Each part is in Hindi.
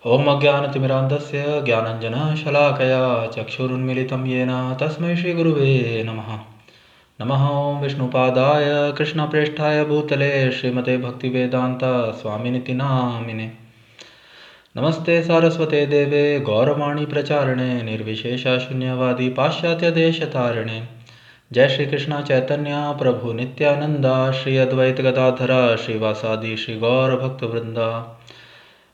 ॐ अज्ञानतिमिरान्धस्य ज्ञानञ्जनशलाकया चक्षुरुन्मिलितं येन तस्मै श्रीगुरुवे नमः। नमः ॐ विष्णुपादाय कृष्णप्रेष्ठाय भूतले श्रीमते भक्तिवेदान्त स्वामिनिति नामिने। नमस्ते सारस्वते देवे गौरवाणी प्रचारिणे निर्विशेषशून्यवादी पाश्चात्यदेशतारिणे। जय श्री कृष्ण चैतन्य प्रभु नित्यानंद श्री अद्वैत गदाधर श्रीवासादि श्री गौर भक्तवृंद।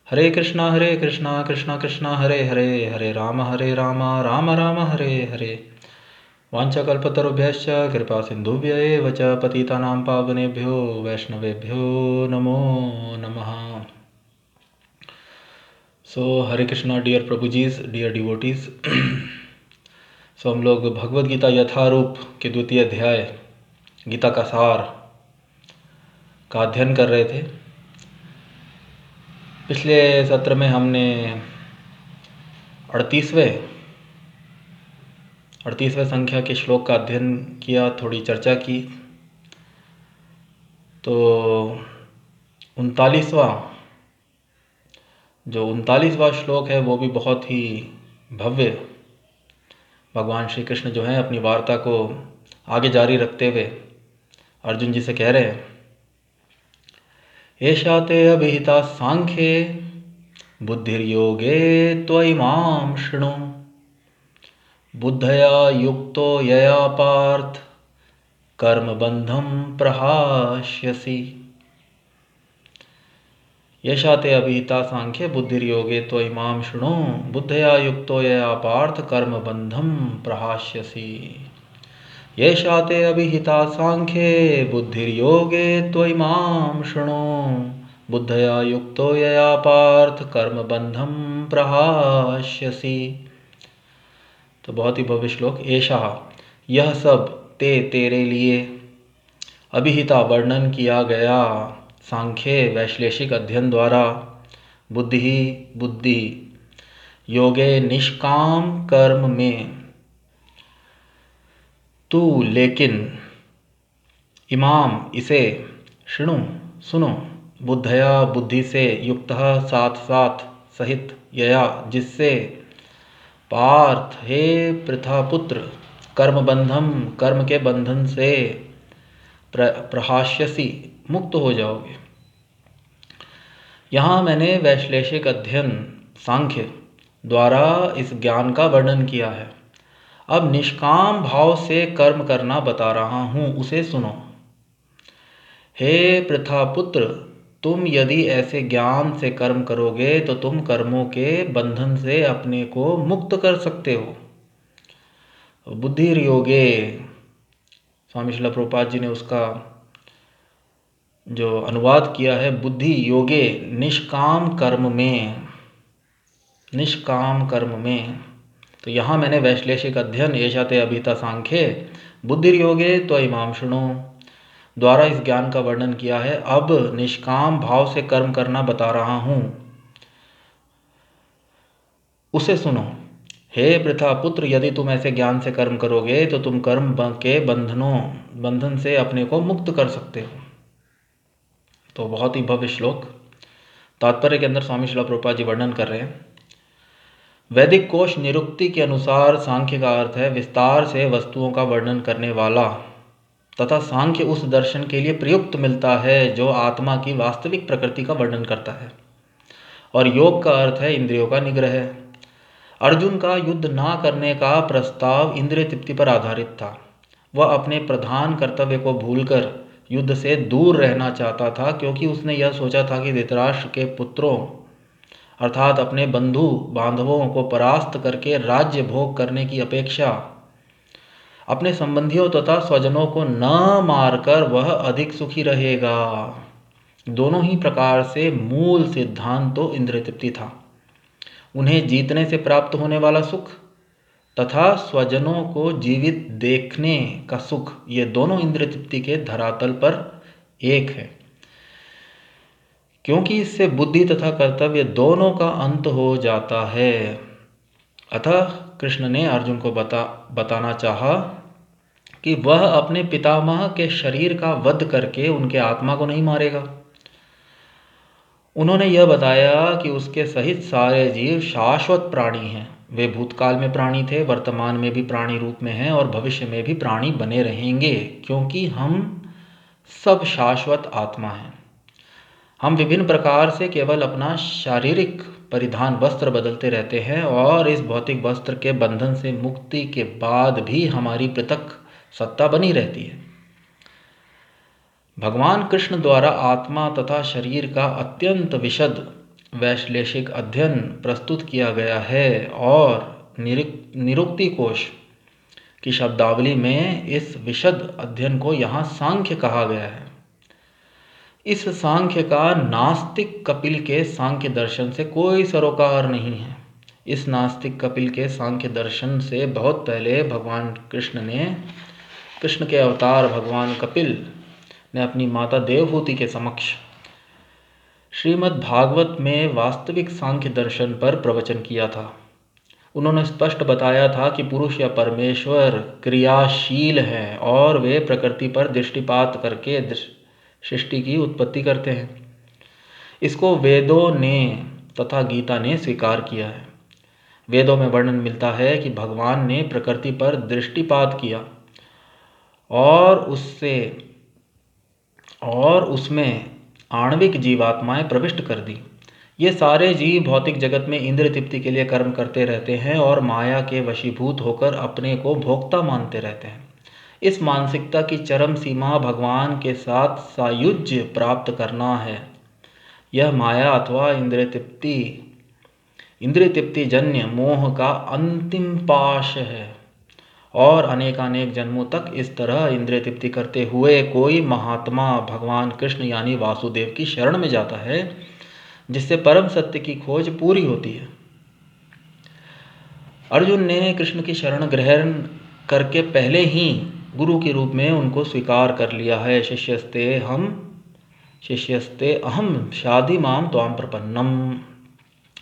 हरे कृष्णा कृष्णा कृष्णा हरे हरे, हरे राम राम राम हरे हरे। वाञ्छाकल्पतरुभ्यश्च कृपा सिन्धुभ्य एव च पतितानां पावनेभ्यो वैष्णवेभ्यो नमो नमः। सो हरे कृष्णा डियर प्रभुजीज, डियर डिवोटीज। सो हम लोग भगवद गीता यथारूप के द्वितीय अध्याय गीता का सार का अध्ययन कर रहे थे। पिछले सत्र में हमने 38वें संख्या के श्लोक का अध्ययन किया, थोड़ी चर्चा की। तो 39वां श्लोक है वो भी बहुत ही भव्य। भगवान श्री कृष्ण जो है अपनी वार्ता को आगे जारी रखते हुए अर्जुन जी से कह रहे हैं, एषा ते अभिहिता सांख्ये बुद्धिर्योगे त्वयिमां शृणु बुद्धया युक्तो यया पार्थ कर्मबन्धं प्रहास्यसि। एषा ते अभिहिता सांख्ये बुद्धिर्योगे त्वयिमां शृणु बुद्धया युक्तो यया पार्थ कर्मबन्धं प्रहास्यसि। एषा ते अभिहिता सांख्ये बुद्धिर्योगे त्वयिमां शृणु बुद्धया युक्तो यया पार्थ कर्मबन्धं प्रहास्यसि। तो बहुत ही भव्य श्लोक। एषा, यह सब, ते, तेरे लिए, अभिहिता, वर्णन किया गया, सांख्ये, वैश्लेषिक अध्ययन द्वारा, बुद्धि, योगे, निष्काम कर्म में, तू, लेकिन, इमाम, इसे, शृणु, सुनो, बुद्धया, बुद्धि से, युक्तः, साथ साथ, सहित, यया, जिससे, पार्थ, हे पृथापुत्र, कर्मबंधम, कर्म के बंधन से, प्रहास्यसि, मुक्त हो जाओगे। यहाँ मैंने वैश्लेषिक अध्ययन सांख्य द्वारा इस ज्ञान का वर्णन किया है। अब निष्काम भाव से कर्म करना बता रहा हूँ, उसे सुनो। हे पृथापुत्र, तुम यदि ऐसे ज्ञान से कर्म करोगे तो तुम कर्मों के बंधन से अपने को मुक्त कर सकते हो। बुद्धिर्योगे, स्वामी श्रील प्रभुपाद जी ने उसका जो अनुवाद किया है, बुद्धि योगे, निष्काम कर्म में। तो यहाँ मैंने वैश्लेषिक अध्ययन एषा ते अभिहिता सांख्ये बुद्धिर्योगे त्वयिमां शृणु द्वारा इस ज्ञान का वर्णन किया है। अब निष्काम भाव से कर्म करना बता रहा हूँ, उसे सुनो। हे पृथापुत्र, यदि तुम ऐसे ज्ञान से कर्म करोगे तो तुम कर्म के बंधन से अपने को मुक्त कर सकते हो। तो बहुत ही भव्य श्लोक। तात्पर्य के अंदर स्वामी श्रील प्रभुपाद जी वर्णन कर रहे हैं। वैदिक कोश निरुक्ति के अनुसार सांख्य का अर्थ है विस्तार से वस्तुओं का वर्णन करने वाला, तथा सांख्य उस दर्शन के लिए प्रयुक्त मिलता है जो आत्मा की वास्तविक प्रकृति का वर्णन करता है। और योग का अर्थ है इंद्रियों का निग्रह। अर्जुन का युद्ध ना करने का प्रस्ताव इंद्रिय तृप्ति पर आधारित था। वह अपने प्रधान कर्तव्य को भूलकर युद्ध से दूर रहना चाहता था, क्योंकि उसने यह सोचा था कि धृतराष्ट्र के पुत्रों अर्थात अपने बंधु बांधवों को परास्त करके राज्य भोग करने की अपेक्षा अपने संबंधियों तथा स्वजनों को न मारकर वह अधिक सुखी रहेगा। दोनों ही प्रकार से मूल सिद्धांत तो इंद्रिय तृप्ति था। उन्हें जीतने से प्राप्त होने वाला सुख तथा स्वजनों को जीवित देखने का सुख, ये दोनों इंद्रिय तृप्ति के धरातल पर एक है, क्योंकि इससे बुद्धि तथा कर्तव्य दोनों का अंत हो जाता है। अतः कृष्ण ने अर्जुन को बताना चाहा कि वह अपने पितामह के शरीर का वध करके उनके आत्मा को नहीं मारेगा। उन्होंने यह बताया कि उसके सहित सारे जीव शाश्वत प्राणी हैं। वे भूतकाल में प्राणी थे, वर्तमान में भी प्राणी रूप में हैं और भविष्य में भी प्राणी बने रहेंगे, क्योंकि हम सब शाश्वत आत्मा हैं। हम विभिन्न प्रकार से केवल अपना शारीरिक परिधान वस्त्र बदलते रहते हैं और इस भौतिक वस्त्र के बंधन से मुक्ति के बाद भी हमारी पृथक सत्ता बनी रहती है। भगवान कृष्ण द्वारा आत्मा तथा शरीर का अत्यंत विशद वैश्लेषिक अध्ययन प्रस्तुत किया गया है और निरुक्ति कोश की शब्दावली में इस विशद अध्ययन को यहाँ सांख्य कहा गया है। इस सांख्य का नास्तिक कपिल के सांख्य दर्शन से कोई सरोकार नहीं है। इस नास्तिक कपिल के सांख्य दर्शन से बहुत पहले भगवान कृष्ण के अवतार भगवान कपिल ने अपनी माता देवहूति के समक्ष श्रीमद् भागवत में वास्तविक सांख्य दर्शन पर प्रवचन किया था। उन्होंने स्पष्ट बताया था कि पुरुष या परमेश्वर क्रियाशील हैं और वे प्रकृति पर दृष्टिपात करके सृष्टि की उत्पत्ति करते हैं। इसको वेदों ने तथा गीता ने स्वीकार किया है। वेदों में वर्णन मिलता है कि भगवान ने प्रकृति पर दृष्टिपात किया और उसमें आणविक जीवात्माएं प्रविष्ट कर दी। ये सारे जीव भौतिक जगत में इंद्रिय तृप्ति के लिए कर्म करते रहते हैं और माया के वशीभूत होकर अपने को भोक्ता मानते रहते हैं। इस मानसिकता की चरम सीमा भगवान के साथ सायुज्य प्राप्त करना है। यह माया अथवा इंद्रिय तृप्ति जन्य मोह का अंतिम पाश है और अनेकानेक जन्मों तक इस तरह इंद्रिय तृप्ति करते हुए कोई महात्मा भगवान कृष्ण यानी वासुदेव की शरण में जाता है, जिससे परम सत्य की खोज पूरी होती है। अर्जुन ने कृष्ण की शरण ग्रहण करके पहले ही गुरु के रूप में उनको स्वीकार कर लिया है। शिष्यस्ते अहम शादी माम त्वाम प्रपन्नम।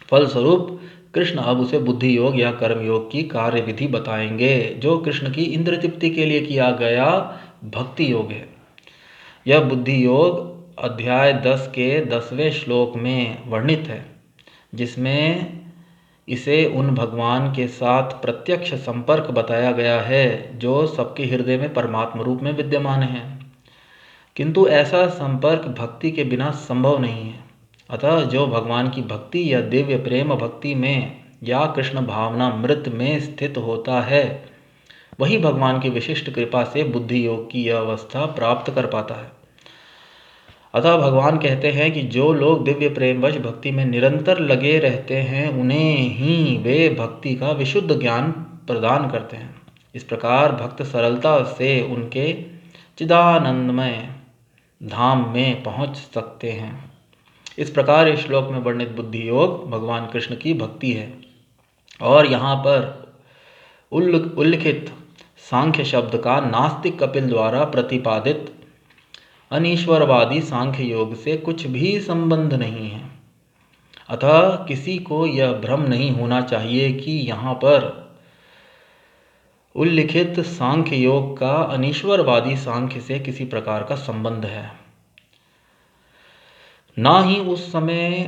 फलस्वरूप कृष्ण अब उसे बुद्धि योग या कर्म योग की कार्य विधि बताएंगे, जो कृष्ण की इंद्रिय तृप्ति के लिए किया गया भक्ति योग है। यह बुद्धि योग अध्याय 10 के 10वें श्लोक में वर्णित है, जिसमें इसे उन भगवान के साथ प्रत्यक्ष संपर्क बताया गया है जो सबके हृदय में परमात्मा रूप में विद्यमान है। किंतु ऐसा संपर्क भक्ति के बिना संभव नहीं है। अतः जो भगवान की भक्ति या दिव्य प्रेम भक्ति में या कृष्ण भावना मृत में स्थित होता है, वही भगवान की विशिष्ट कृपा से बुद्धि योग की यह अवस्था प्राप्त कर पाता है। अतः भगवान कहते हैं कि जो लोग दिव्य प्रेमवश भक्ति में निरंतर लगे रहते हैं, उन्हें ही वे भक्ति का विशुद्ध ज्ञान प्रदान करते हैं। इस प्रकार भक्त सरलता से उनके चिदानंदमय धाम में पहुंच सकते हैं। इस प्रकार इस श्लोक में वर्णित बुद्धि योग भगवान कृष्ण की भक्ति है और यहाँ पर उल्लिखित सांख्य शब्द का नास्तिक कपिल द्वारा प्रतिपादित अनीश्वरवादी सांख्य योग से कुछ भी संबंध नहीं है। अतः किसी को यह भ्रम नहीं होना चाहिए कि यहाँ पर उल्लिखित सांख्य योग का अनीश्वरवादी सांख्य से किसी प्रकार का संबंध है। ना ही उस समय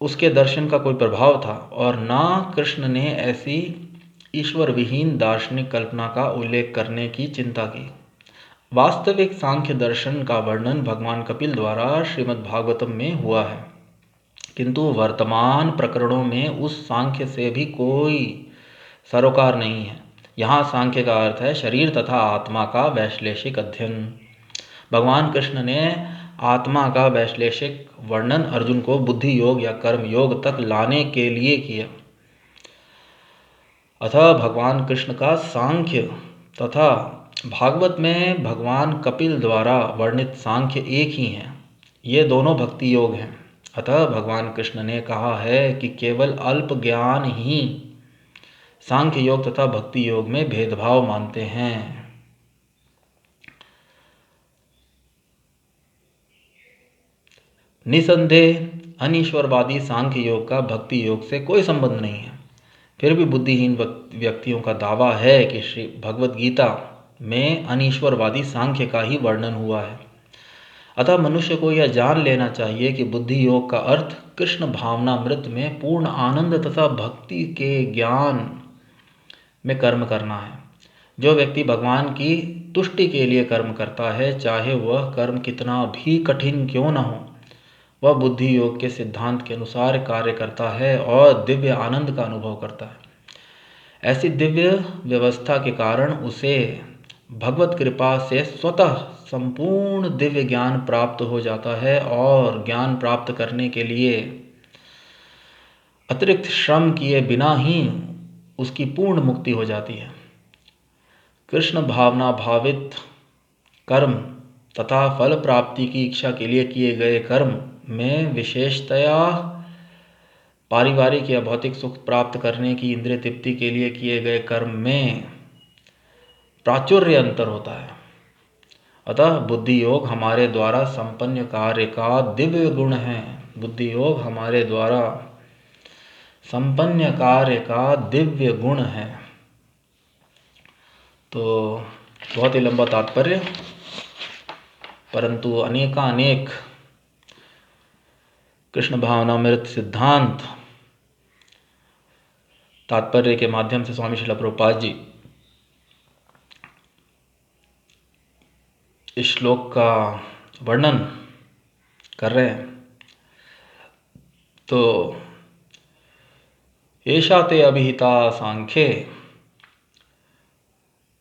उसके दर्शन का कोई प्रभाव था और ना कृष्ण ने ऐसी ईश्वर विहीन दार्शनिक कल्पना का उल्लेख करने की चिंता की। वास्तविक सांख्य दर्शन का वर्णन भगवान कपिल द्वारा श्रीमद् भागवतम में हुआ है, किंतु वर्तमान प्रकरणों में उस सांख्य से भी कोई सरोकार नहीं है। यहाँ सांख्य का अर्थ है शरीर तथा आत्मा का वैश्लेषिक अध्ययन। भगवान कृष्ण ने आत्मा का वैश्लेषिक वर्णन अर्जुन को बुद्धि योग या कर्म योग तक लाने के लिए किया। अतः भगवान कृष्ण का सांख्य तथा भागवत में भगवान कपिल द्वारा वर्णित सांख्य एक ही हैं। ये दोनों भक्ति योग हैं। अतः भगवान कृष्ण ने कहा है कि केवल अल्प ज्ञान ही सांख्य योग तथा भक्ति योग में भेदभाव मानते हैं। निसंदेह अनीश्वरवादी सांख्य योग का भक्ति योग से कोई संबंध नहीं है। फिर भी बुद्धिहीन व्यक्तियों का दावा है कि श्री भगवद गीता में अनीश्वरवादी सांख्य का ही वर्णन हुआ है। अतः मनुष्य को यह जान लेना चाहिए कि बुद्धि योग का अर्थ कृष्ण भावनामृत में पूर्ण आनंद तथा भक्ति के ज्ञान में कर्म करना है। जो व्यक्ति भगवान की तुष्टि के लिए कर्म करता है, चाहे वह कर्म कितना भी कठिन क्यों न हो, वह बुद्धि योग के सिद्धांत के अनुसार कार्य करता है और दिव्य आनंद का अनुभव करता है। ऐसी दिव्य व्यवस्था के कारण उसे भगवत कृपा से स्वतः संपूर्ण दिव्य ज्ञान प्राप्त हो जाता है और ज्ञान प्राप्त करने के लिए अतिरिक्त श्रम किए बिना ही उसकी पूर्ण मुक्ति हो जाती है। कृष्ण भावना भावित कर्म तथा फल प्राप्ति की इच्छा के लिए किए गए कर्म में विशेषतया पारिवारिक या भौतिक सुख प्राप्त करने की इंद्रिय तृप्ति के लिए किए गए कर्म में प्राचुर्य अंतर होता है। अतः बुद्धि योग हमारे द्वारा संपन्न कार्य का दिव्य गुण है। बुद्धि योग हमारे द्वारा संपन्न कार्य का दिव्य गुण है। तो बहुत ही लंबा तात्पर्य, परंतु अनेकानेक कृष्ण भावनामृत सिद्धांत तात्पर्य के माध्यम से स्वामी श्रील प्रभुपाद जी इस श्लोक का वर्णन कर रहे हैं। तो एषा ते अभिहिता सांख्ये,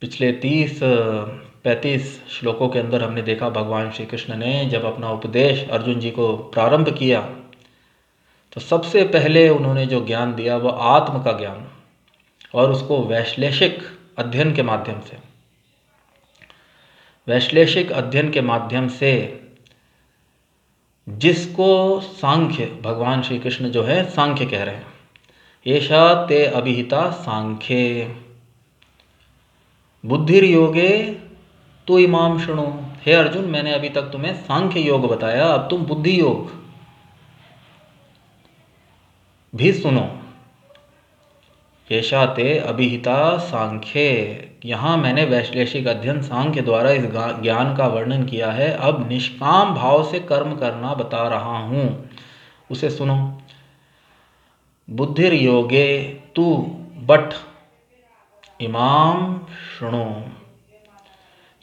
पिछले 30-35 श्लोकों के अंदर हमने देखा भगवान श्री कृष्ण ने जब अपना उपदेश अर्जुन जी को प्रारंभ किया तो सबसे पहले उन्होंने जो ज्ञान दिया वह आत्म का ज्ञान, और उसको वैश्लेषिक अध्ययन के माध्यम से, वैश्लेषिक अध्ययन के माध्यम से, जिसको सांख्य भगवान श्री कृष्ण जो है सांख्य कह रहे हैं। एषा ते अभिहिता सांख्ये बुद्धिर्योगे तु इमाम शृणु। हे अर्जुन, मैंने अभी तक तुम्हें सांख्य योग बताया, अब तुम बुद्धि योग भी सुनो। एषा ते अभिहिता सांख्ये, यहाँ मैंने वैश्लेषिक अध्ययन सांख्य द्वारा इस ज्ञान का वर्णन किया है। अब निष्काम भाव से कर्म करना बता रहा हूँ, उसे सुनो। बुद्धिर्योगे तु बट इमाम शृणु।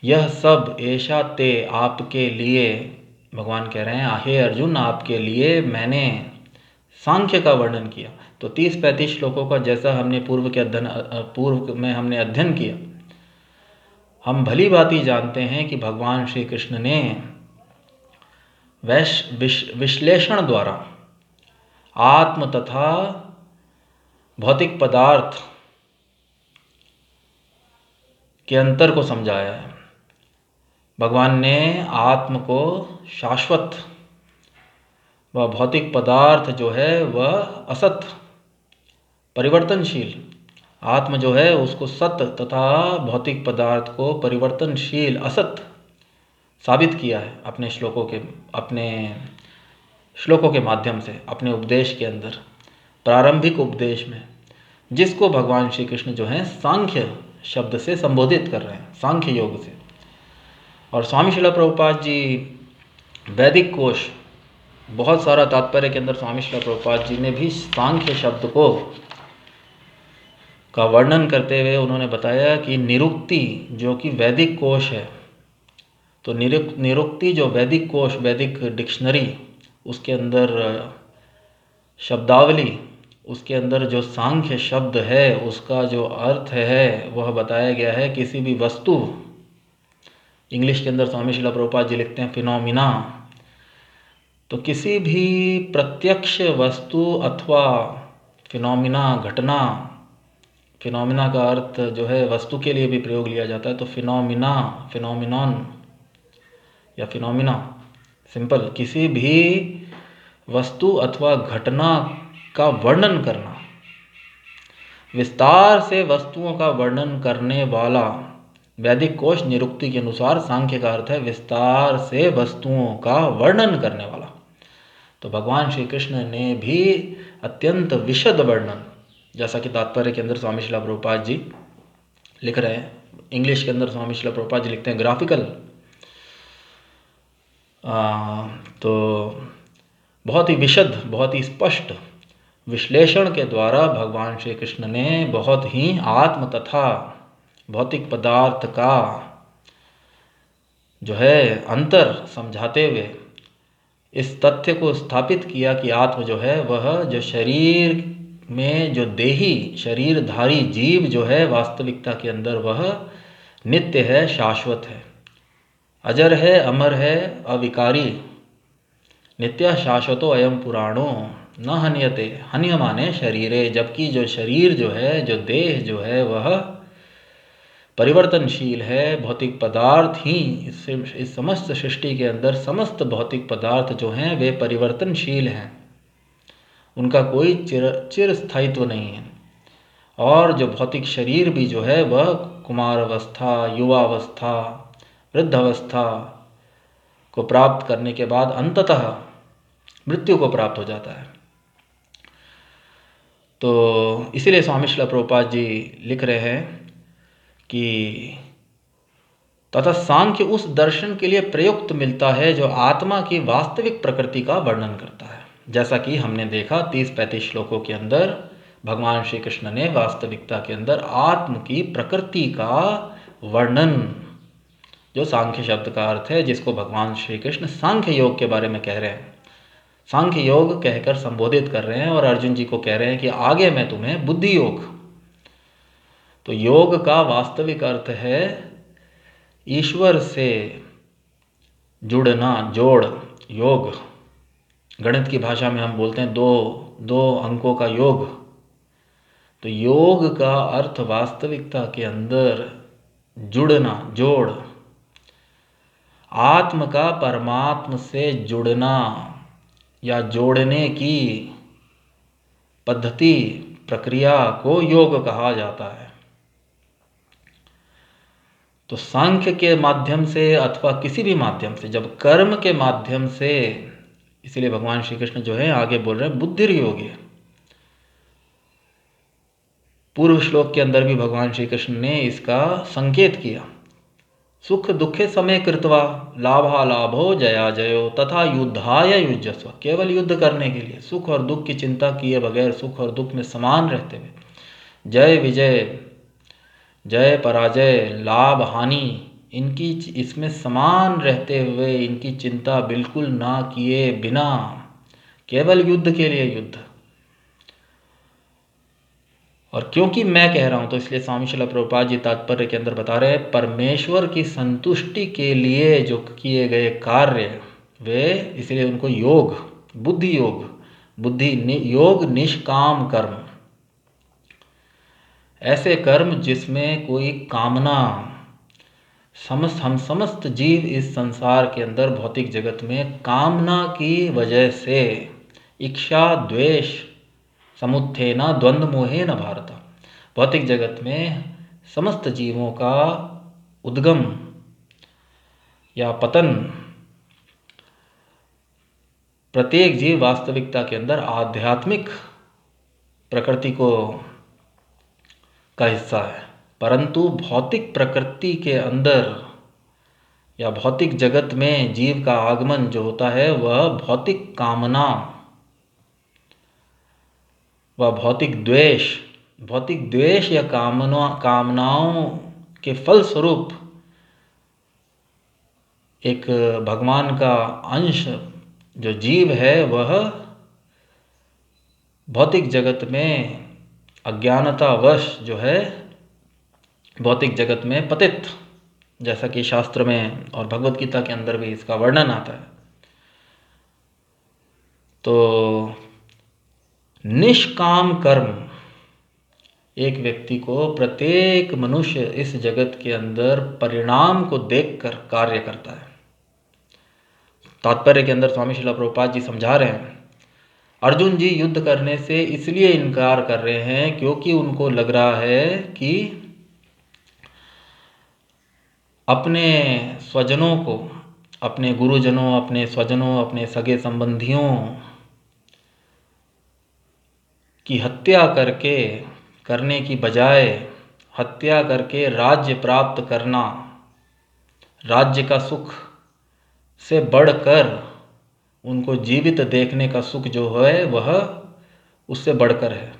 यह सब एषा ते आपके लिए, भगवान कह रहे हैं हे अर्जुन, आपके लिए मैंने सांख्य का वर्णन किया। तो 30-35 श्लोकों का जैसा हमने पूर्व में हमने अध्ययन किया, हम भली भांति जानते हैं कि भगवान श्री कृष्ण ने विश्लेषण द्वारा आत्म तथा भौतिक पदार्थ के अंतर को समझाया है। भगवान ने आत्म को शाश्वत व भौतिक पदार्थ जो है वह असत, परिवर्तनशील, आत्म जो है उसको सत्य तथा भौतिक पदार्थ को परिवर्तनशील, असत साबित किया है अपने श्लोकों के माध्यम से, अपने उपदेश के अंदर, प्रारंभिक उपदेश में, जिसको भगवान श्री कृष्ण जो है सांख्य शब्द से संबोधित कर रहे हैं, सांख्य योग से। और स्वामी श्रील प्रभुपाद जी वैदिक कोश, बहुत सारा तात्पर्य के अंदर स्वामी श्रील प्रभुपाद जी ने भी सांख्य शब्द का वर्णन करते हुए उन्होंने बताया कि निरुक्ति जो कि वैदिक कोश है, तो निरुक्ति जो वैदिक कोश, वैदिक डिक्शनरी, उसके अंदर शब्दावली, उसके अंदर जो सांख्य शब्द है उसका जो अर्थ है वह बताया गया है किसी भी वस्तु, इंग्लिश के अंदर स्वामी श्रील प्रभुपाद जी लिखते हैं फिनोमिना, तो किसी भी प्रत्यक्ष वस्तु अथवा फिनोमिना, घटना, फिनोमिना का अर्थ जो है वस्तु के लिए भी प्रयोग लिया जाता है, तो फिनोमिना, फिनोमिनॉन या फिनोमिना, सिंपल, किसी भी वस्तु अथवा घटना का वर्णन करना, विस्तार से वस्तुओं का वर्णन करने वाला वैदिक कोश निरुक्ति के अनुसार सांख्य का अर्थ है विस्तार से वस्तुओं का वर्णन करने वाला। तो भगवान श्री कृष्ण ने भी अत्यंत विशद वर्णन, जैसा कि तात्पर्य के अंदर स्वामी श्रील प्रभुपाद जी लिख रहे हैं, इंग्लिश के अंदर स्वामी श्रील प्रभुपाद जी लिखते हैं ग्राफिकल तो बहुत ही विशद, बहुत ही स्पष्ट विश्लेषण के द्वारा भगवान श्री कृष्ण ने बहुत ही आत्म तथा भौतिक पदार्थ का जो है अंतर समझाते हुए इस तथ्य को स्थापित किया कि आत्म जो है वह जो शरीर में जो देही शरीरधारी जीव जो है वास्तविकता के अंदर वह नित्य है, शाश्वत है, अजर है, अमर है, अविकारी, नित्य शाश्वतो अयम पुराणो न हन्यते, हन्य माने शरीरे, जबकि जो शरीर जो है, जो देह जो है वह परिवर्तनशील है। भौतिक पदार्थ ही इस समस्त सृष्टि के अंदर समस्त भौतिक पदार्थ जो हैं वे परिवर्तनशील हैं, उनका कोई चिर स्थायित्व नहीं है। और जो भौतिक शरीर भी जो है वह कुमार अवस्था, युवावस्था, वृद्धावस्था को प्राप्त करने के बाद अंततः मृत्यु को प्राप्त हो जाता है। तो इसीलिए स्वामी श्रील प्रभुपाद जी लिख रहे हैं कि तथा सांख्य उस दर्शन के लिए प्रयुक्त मिलता है जो आत्मा की वास्तविक प्रकृति का वर्णन करता है। जैसा कि हमने देखा 30-35 श्लोकों के अंदर भगवान श्री कृष्ण ने वास्तविकता के अंदर आत्म की प्रकृति का वर्णन, जो सांख्य शब्द का अर्थ है, जिसको भगवान श्री कृष्ण सांख्य योग के बारे में कह रहे हैं, सांख्य योग कहकर संबोधित कर रहे हैं और अर्जुन जी को कह रहे हैं कि आगे मैं तुम्हें बुद्धि योग। तो योग का वास्तविक अर्थ है ईश्वर से जुड़ना, जोड़, योग। गणित की भाषा में हम बोलते हैं दो अंकों का योग। तो योग का अर्थ वास्तविकता के अंदर जुड़ना, जोड़, आत्म का परमात्म से जुड़ना या जोड़ने की पद्धति, प्रक्रिया को योग कहा जाता है। तो सांख्य के माध्यम से अथवा किसी भी माध्यम से, जब कर्म के माध्यम से, इसीलिए भगवान श्री कृष्ण जो है आगे बोल रहे हैं बुद्धि योगी। पूर्व श्लोक के अंदर भी भगवान श्री कृष्ण ने इसका संकेत किया, सुख दुखे समय कृत्वा लाभा लाभो जया जयो तथा युद्धाय युजस्व। केवल युद्ध करने के लिए, सुख और दुख की चिंता किए बगैर, सुख और दुख में समान रहते हुए, जय विजय, जय पराजय, लाभ हानि, इनकी इसमें समान रहते हुए, इनकी चिंता बिल्कुल ना किए बिना केवल युद्ध के लिए युद्ध। और क्योंकि मैं कह रहा हूं तो इसलिए स्वामी श्रील प्रभुपाद जी तात्पर्य के अंदर बता रहे हैं, परमेश्वर की संतुष्टि के लिए जो किए गए कार्य वे, इसलिए उनको योग, बुद्धि योग, बुद्धि योग, निष्काम कर्म, ऐसे कर्म जिसमें कोई कामना, हम समस्त जीव इस संसार के अंदर भौतिक जगत में कामना की वजह से, इच्छा द्वेष समुत्थेन द्वंद्व मोहेन भारत, भौतिक जगत में समस्त जीवों का उद्गम या पतन, प्रत्येक जीव वास्तविकता के अंदर आध्यात्मिक प्रकृति का हिस्सा है, परंतु भौतिक प्रकृति के अंदर या भौतिक जगत में जीव का आगमन जो होता है वह भौतिक कामना व भौतिक द्वेष या कामनाओं के फलस्वरूप एक भगवान का अंश जो जीव है वह भौतिक जगत में अज्ञानतावश जो है भौतिक जगत में पतित, जैसा कि शास्त्र में और भगवत गीता के अंदर भी इसका वर्णन आता है। तो निष्काम कर्म एक व्यक्ति को, प्रत्येक मनुष्य इस जगत के अंदर परिणाम को देखकर कार्य करता है। तात्पर्य के अंदर स्वामी श्रील प्रभुपाद जी समझा रहे हैं, अर्जुन जी युद्ध करने से इसलिए इनकार कर रहे हैं क्योंकि उनको लग रहा है कि अपने स्वजनों को, अपने गुरुजनों, अपने स्वजनों, अपने सगे संबंधियों की हत्या करने की बजाय हत्या करके राज्य प्राप्त करना, राज्य का सुख से बढ़कर उनको जीवित देखने का सुख जो है वह उससे बढ़कर है।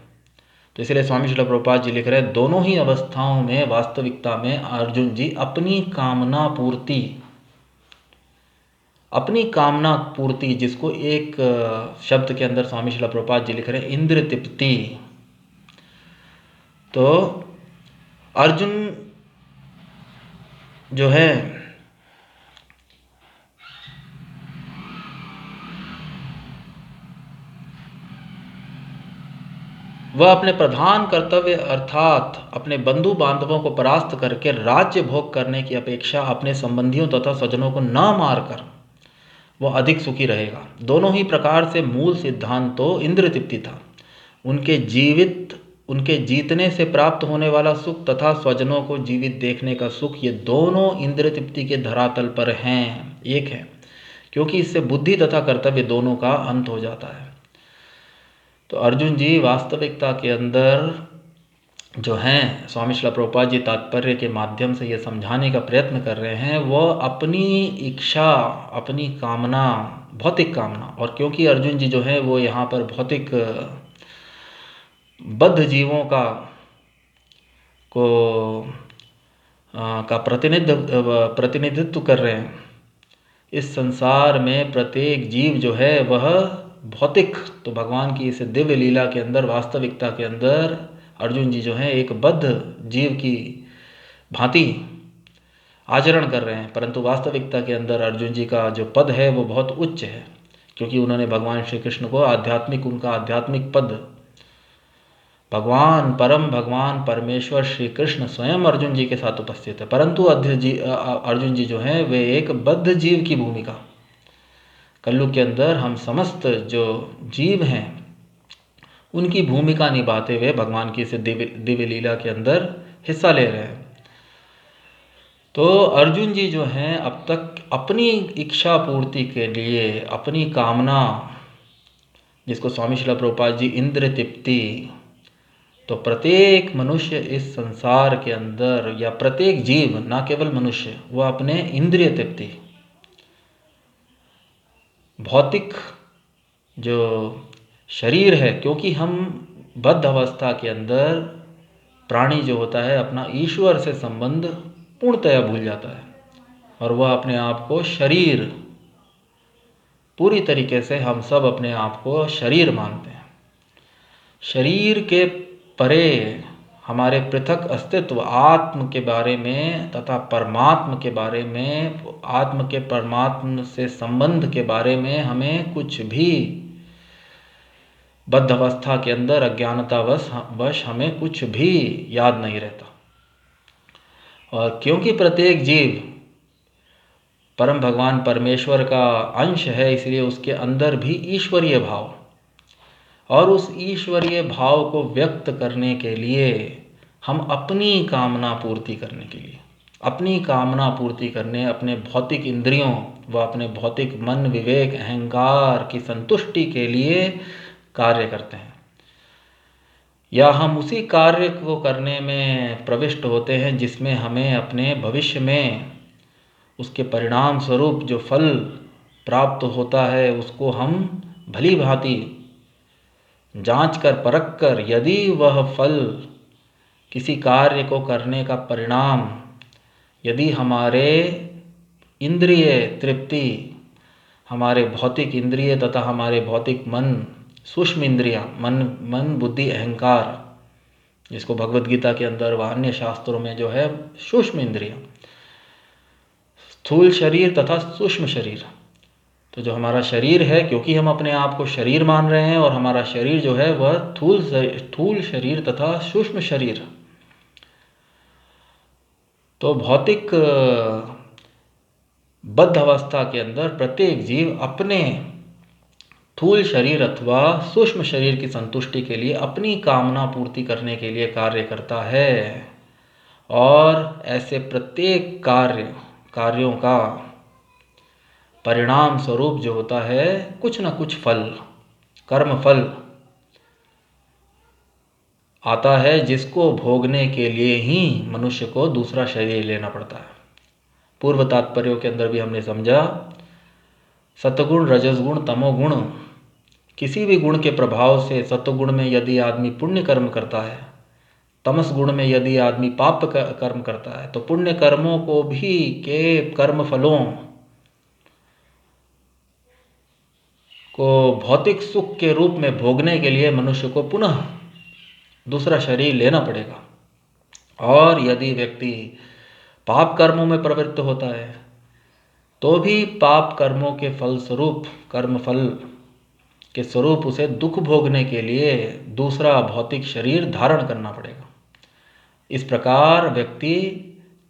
तो इसलिए स्वामी श्रील प्रभुपाद जी लिख रहे हैं, दोनों ही अवस्थाओं में वास्तविकता में अर्जुन जी अपनी कामना पूर्ति, जिसको एक शब्द के अंदर स्वामी श्रील प्रभुपाद जी लिख रहे हैं इंद्र तृप्ति। तो अर्जुन जो है वह अपने प्रधान कर्तव्य अर्थात अपने बंधु बांधवों को परास्त करके राज्य भोग करने की अपेक्षा अपने संबंधियों तथा स्वजनों को न मारकर वह अधिक सुखी रहेगा। दोनों ही प्रकार से मूल सिद्धांत तो इंद्र तृप्ति था। उनके जीतने से प्राप्त होने वाला सुख तथा स्वजनों को जीवित देखने का सुख, ये दोनों इंद्र तृप्ति के धरातल पर हैं, एक है, क्योंकि इससे बुद्धि तथा कर्तव्य दोनों का अंत हो जाता है। तो अर्जुन जी वास्तविकता के अंदर जो हैं, स्वामी श्रील प्रभुपाद जी तात्पर्य के माध्यम से ये समझाने का प्रयत्न कर रहे हैं, वह अपनी इच्छा, अपनी कामना, भौतिक कामना, और क्योंकि अर्जुन जी जो है वो यहाँ पर भौतिक बद्ध जीवों का प्रतिनिधित्व कर रहे हैं। इस संसार में प्रत्येक जीव जो है वह भौतिक, तो भगवान की इस दिव्य लीला के अंदर, वास्तविकता के अंदर अर्जुन जी जो हैं एक बद्ध जीव की भांति आचरण कर रहे हैं, परंतु वास्तविकता के अंदर अर्जुन जी का जो पद है वो बहुत उच्च है, क्योंकि उन्होंने भगवान श्री कृष्ण को उनका आध्यात्मिक पद, भगवान परमेश्वर श्री कृष्ण स्वयं अर्जुन जी के साथ उपस्थित है, परंतु अर्जुन जी जो हैं वे एक बद्ध जीव की भूमिका, कलयुग के अंदर हम समस्त जो जीव हैं उनकी भूमिका निभाते हुए भगवान की इस दिव्य लीला के अंदर हिस्सा ले रहे हैं। तो अर्जुन जी जो हैं अब तक अपनी इच्छा पूर्ति के लिए, अपनी कामना, जिसको स्वामी श्रील प्रभुपाद जी इंद्र तृप्ति, तो प्रत्येक मनुष्य इस संसार के अंदर, या प्रत्येक जीव, ना केवल मनुष्य, वह अपने इंद्रिय तृप्ति, भौतिक जो शरीर है, क्योंकि हम बद्ध अवस्था के अंदर प्राणी जो होता है अपना ईश्वर से संबंध पूर्णतया भूल जाता है, और वह अपने आप को शरीर, पूरी तरीके से हम सब अपने आप को शरीर मानते हैं। शरीर के परे हमारे पृथक अस्तित्व, आत्म के बारे में तथा परमात्म के बारे में, आत्म के परमात्म से संबंध के बारे में हमें कुछ भी बद्ध अवस्था के अंदर अज्ञानतावश हमें कुछ भी याद नहीं रहता। और क्योंकि प्रत्येक जीव परम भगवान परमेश्वर का अंश है, इसलिए उसके अंदर भी ईश्वरीय भाव, और उस ईश्वरीय भाव को व्यक्त करने के लिए हम अपनी कामना पूर्ति करने के लिए, अपने भौतिक इंद्रियों व अपने भौतिक मन, विवेक, अहंकार की संतुष्टि के लिए कार्य करते हैं, या हम उसी कार्य को करने में प्रविष्ट होते हैं जिसमें हमें अपने भविष्य में उसके परिणाम स्वरूप जो फल प्राप्त होता है उसको हम भली भांति जांच कर परख कर, यदि वह फल, किसी कार्य को करने का परिणाम, यदि हमारे इंद्रिय तृप्ति, हमारे भौतिक इंद्रिय तथा हमारे भौतिक मन, सूक्ष्म इंद्रियां, मन बुद्धि अहंकार, जिसको भगवद गीता के अंदर व अन्य शास्त्रों में जो है सूक्ष्म इंद्रियां, स्थूल शरीर तथा सूक्ष्म शरीर, तो जो हमारा शरीर है, क्योंकि हम अपने आप को शरीर मान रहे हैं, और हमारा शरीर जो है वह स्थूल शरीर तथा सूक्ष्म शरीर, तो भौतिक बद्ध अवस्था के अंदर प्रत्येक जीव अपने स्थूल शरीर अथवा सूक्ष्म शरीर की संतुष्टि के लिए, अपनी कामना पूर्ति करने के लिए कार्य करता है, और ऐसे प्रत्येक कार्यों का परिणाम स्वरूप जो होता है कुछ न कुछ फल, कर्म फल आता है, जिसको भोगने के लिए ही मनुष्य को दूसरा शरीर लेना पड़ता है। पूर्व तात्पर्यों के अंदर भी हमने समझा सतगुण, रजसगुण, तमोगुण, किसी भी गुण के प्रभाव से सतगुण में यदि आदमी पुण्य कर्म करता है, तमस गुण में यदि आदमी पाप कर्म करता है, तो पुण्य कर्मों को भी के कर्म फलों को भौतिक सुख के रूप में भोगने के लिए मनुष्य को पुनः दूसरा शरीर लेना पड़ेगा। और यदि व्यक्ति पाप कर्मों में प्रवृत्त होता है तो भी पाप कर्मों के फलस्वरूप, कर्म फल के स्वरूप उसे दुख भोगने के लिए दूसरा भौतिक शरीर धारण करना पड़ेगा। इस प्रकार व्यक्ति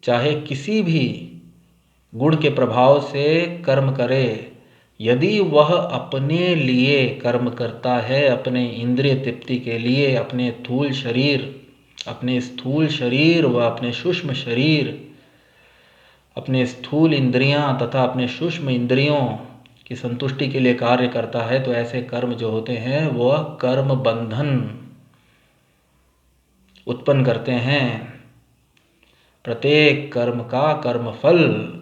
चाहे किसी भी गुण के प्रभाव से कर्म करे, यदि वह अपने लिए कर्म करता है, अपने इंद्रिय तृप्ति के लिए, अपने स्थूल शरीर व अपने सूक्ष्म शरीर, अपने स्थूल इंद्रियां तथा अपने सूक्ष्म इंद्रियों की संतुष्टि के लिए कार्य करता है, तो ऐसे कर्म जो होते हैं वह कर्म बंधन उत्पन्न करते हैं। प्रत्येक कर्म का कर्मफल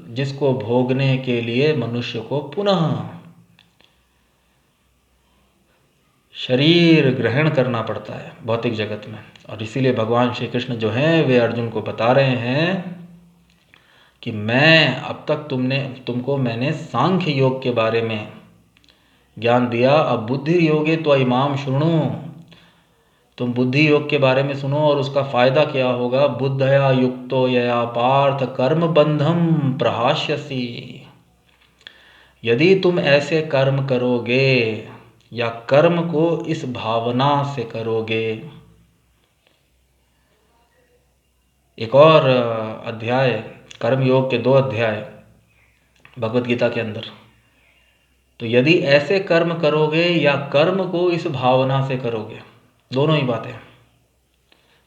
जिसको भोगने के लिए मनुष्य को पुनः शरीर ग्रहण करना पड़ता है भौतिक जगत में। और इसीलिए भगवान श्री कृष्ण जो हैं वे अर्जुन को बता रहे हैं कि मैं अब तक तुमको मैंने सांख्य योग के बारे में ज्ञान दिया, अब बुद्धि योगे तो इमाम शृणु, तुम बुद्धि योग के बारे में सुनो और उसका फायदा क्या होगा। बुद्धया युक्तो यया पार्थ कर्म बंधम प्रहास्यसि, यदि तुम ऐसे कर्म करोगे या कर्म को इस भावना से करोगे। एक और अध्याय, कर्म योग के 2 अध्याय भगवत गीता के अंदर, तो यदि ऐसे कर्म करोगे या कर्म को इस भावना से करोगे, दोनों ही बातें।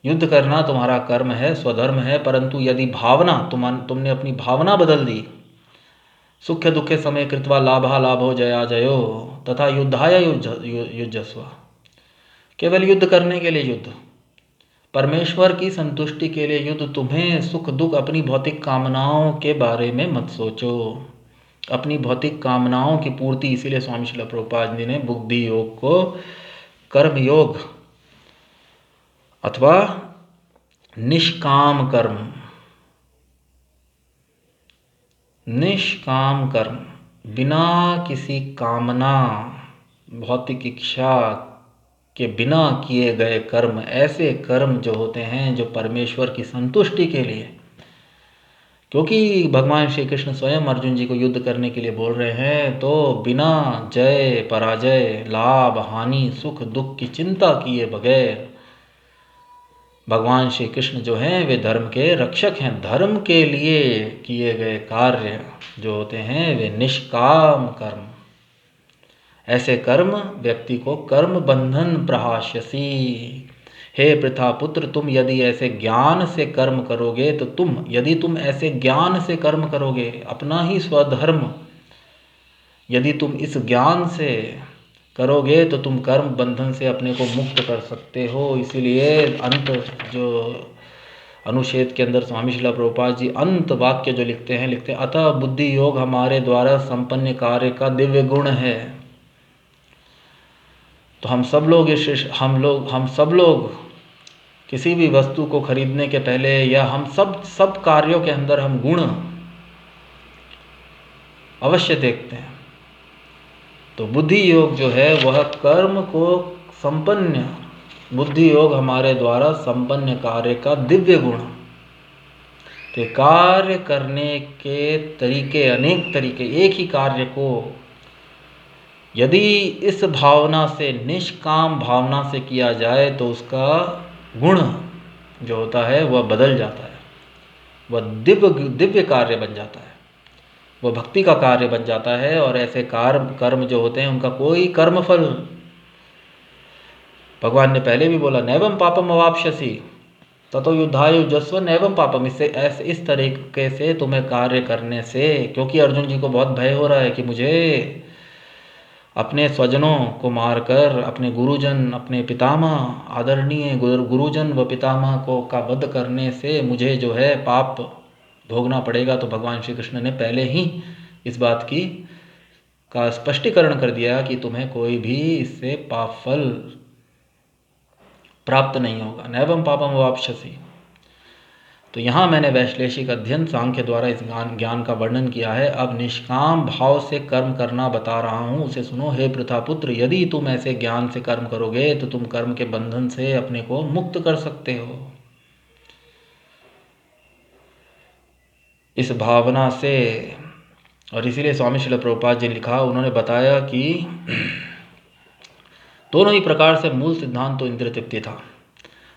युद्ध करना तुम्हारा कर्म है, स्वधर्म है, परंतु यदि भावना तुमने अपनी भावना बदल दी, सुख दुखे समय कृत्वा लाभा लाभो जया जयो तथा युद्धाय युज्यस्व, केवल युद्ध करने के लिए युद्ध, परमेश्वर की संतुष्टि के लिए युद्ध। तुम्हें सुख दुख अपनी भौतिक कामनाओं के बारे में मत सोचो, अपनी भौतिक कामनाओं की पूर्ति। इसीलिए स्वामी श्रील प्रभुपाद जी ने बुद्धि योग को कर्म योग अथवा निष्काम कर्म, निष्काम कर्म, बिना किसी कामना, भौतिक इच्छा के बिना किए गए कर्म, ऐसे कर्म जो होते हैं जो परमेश्वर की संतुष्टि के लिए, क्योंकि भगवान श्री कृष्ण स्वयं अर्जुन जी को युद्ध करने के लिए बोल रहे हैं, तो बिना जय पराजय, लाभ हानि, सुख दुख की चिंता किए बगैर भगवान श्री कृष्ण जो हैं वे धर्म के रक्षक हैं। धर्म के लिए किए गए कार्य जो होते हैं वे निष्काम कर्म, ऐसे कर्म व्यक्ति को कर्म बंधन प्रहास्यसि। हे पृथा पुत्र, तुम यदि ऐसे ज्ञान से कर्म करोगे, तो यदि तुम ऐसे ज्ञान से कर्म करोगे, अपना ही स्वधर्म यदि तुम इस ज्ञान से करोगे तो तुम कर्म बंधन से अपने को मुक्त कर सकते हो। इसीलिए अंत जो अनुच्छेद के अंदर स्वामी श्रील प्रभुपाद जी अंत वाक्य जो लिखते हैं अतः बुद्धि योग हमारे द्वारा संपन्न कार्य का दिव्य गुण है। तो हम सब लोग किसी भी वस्तु को खरीदने के पहले या हम सब कार्यों के अंदर हम गुण अवश्य देखते हैं। तो बुद्धि योग जो है वह कर्म को संपन्न, बुद्धि योग हमारे द्वारा संपन्न कार्य का दिव्य गुण। तो कार्य करने के तरीके अनेक तरीके, एक ही कार्य को यदि इस भावना से, निष्काम भावना से किया जाए तो उसका गुण जो होता है वह बदल जाता है, वह दिव्य कार्य बन जाता है, वह भक्ति का कार्य बन जाता है। और ऐसे कर्म जो होते हैं उनका कोई कर्मफल, भगवान ने पहले भी बोला नैवम पापम अवाप्स्यसि ततो युद्धाय युज्यस्व नैवम पापम। इस तरीके से तुम्हें कार्य करने से, क्योंकि अर्जुन जी को बहुत भय हो रहा है कि मुझे अपने स्वजनों को मारकर, अपने गुरुजन, अपने पितामह, आदरणीय गुरुजन व पितामह को का वध करने से मुझे जो है पाप भोगना पड़ेगा। तो भगवान श्री कृष्ण ने पहले ही इस बात की का स्पष्टीकरण कर दिया कि तुम्हें कोई भी इससे पाप फल प्राप्त नहीं होगा। नैवम पापम वाप्स्यसि। तो यहाँ मैंने वैश्लेषिक अध्ययन सांख्य द्वारा इस ज्ञान का वर्णन किया है। अब निष्काम भाव से कर्म करना बता रहा हूँ, उसे सुनो। हे पृथापुत्र, यदि तुम ऐसे ज्ञान से कर्म करोगे तो तुम कर्म के बंधन से अपने को मुक्त कर सकते हो। इस भावना से, और इसीलिए स्वामी श्रील प्रभुपाद जी लिखा, उन्होंने बताया कि दोनों ही प्रकार से मूल सिद्धांत तो इंद्रिय तृप्ति था।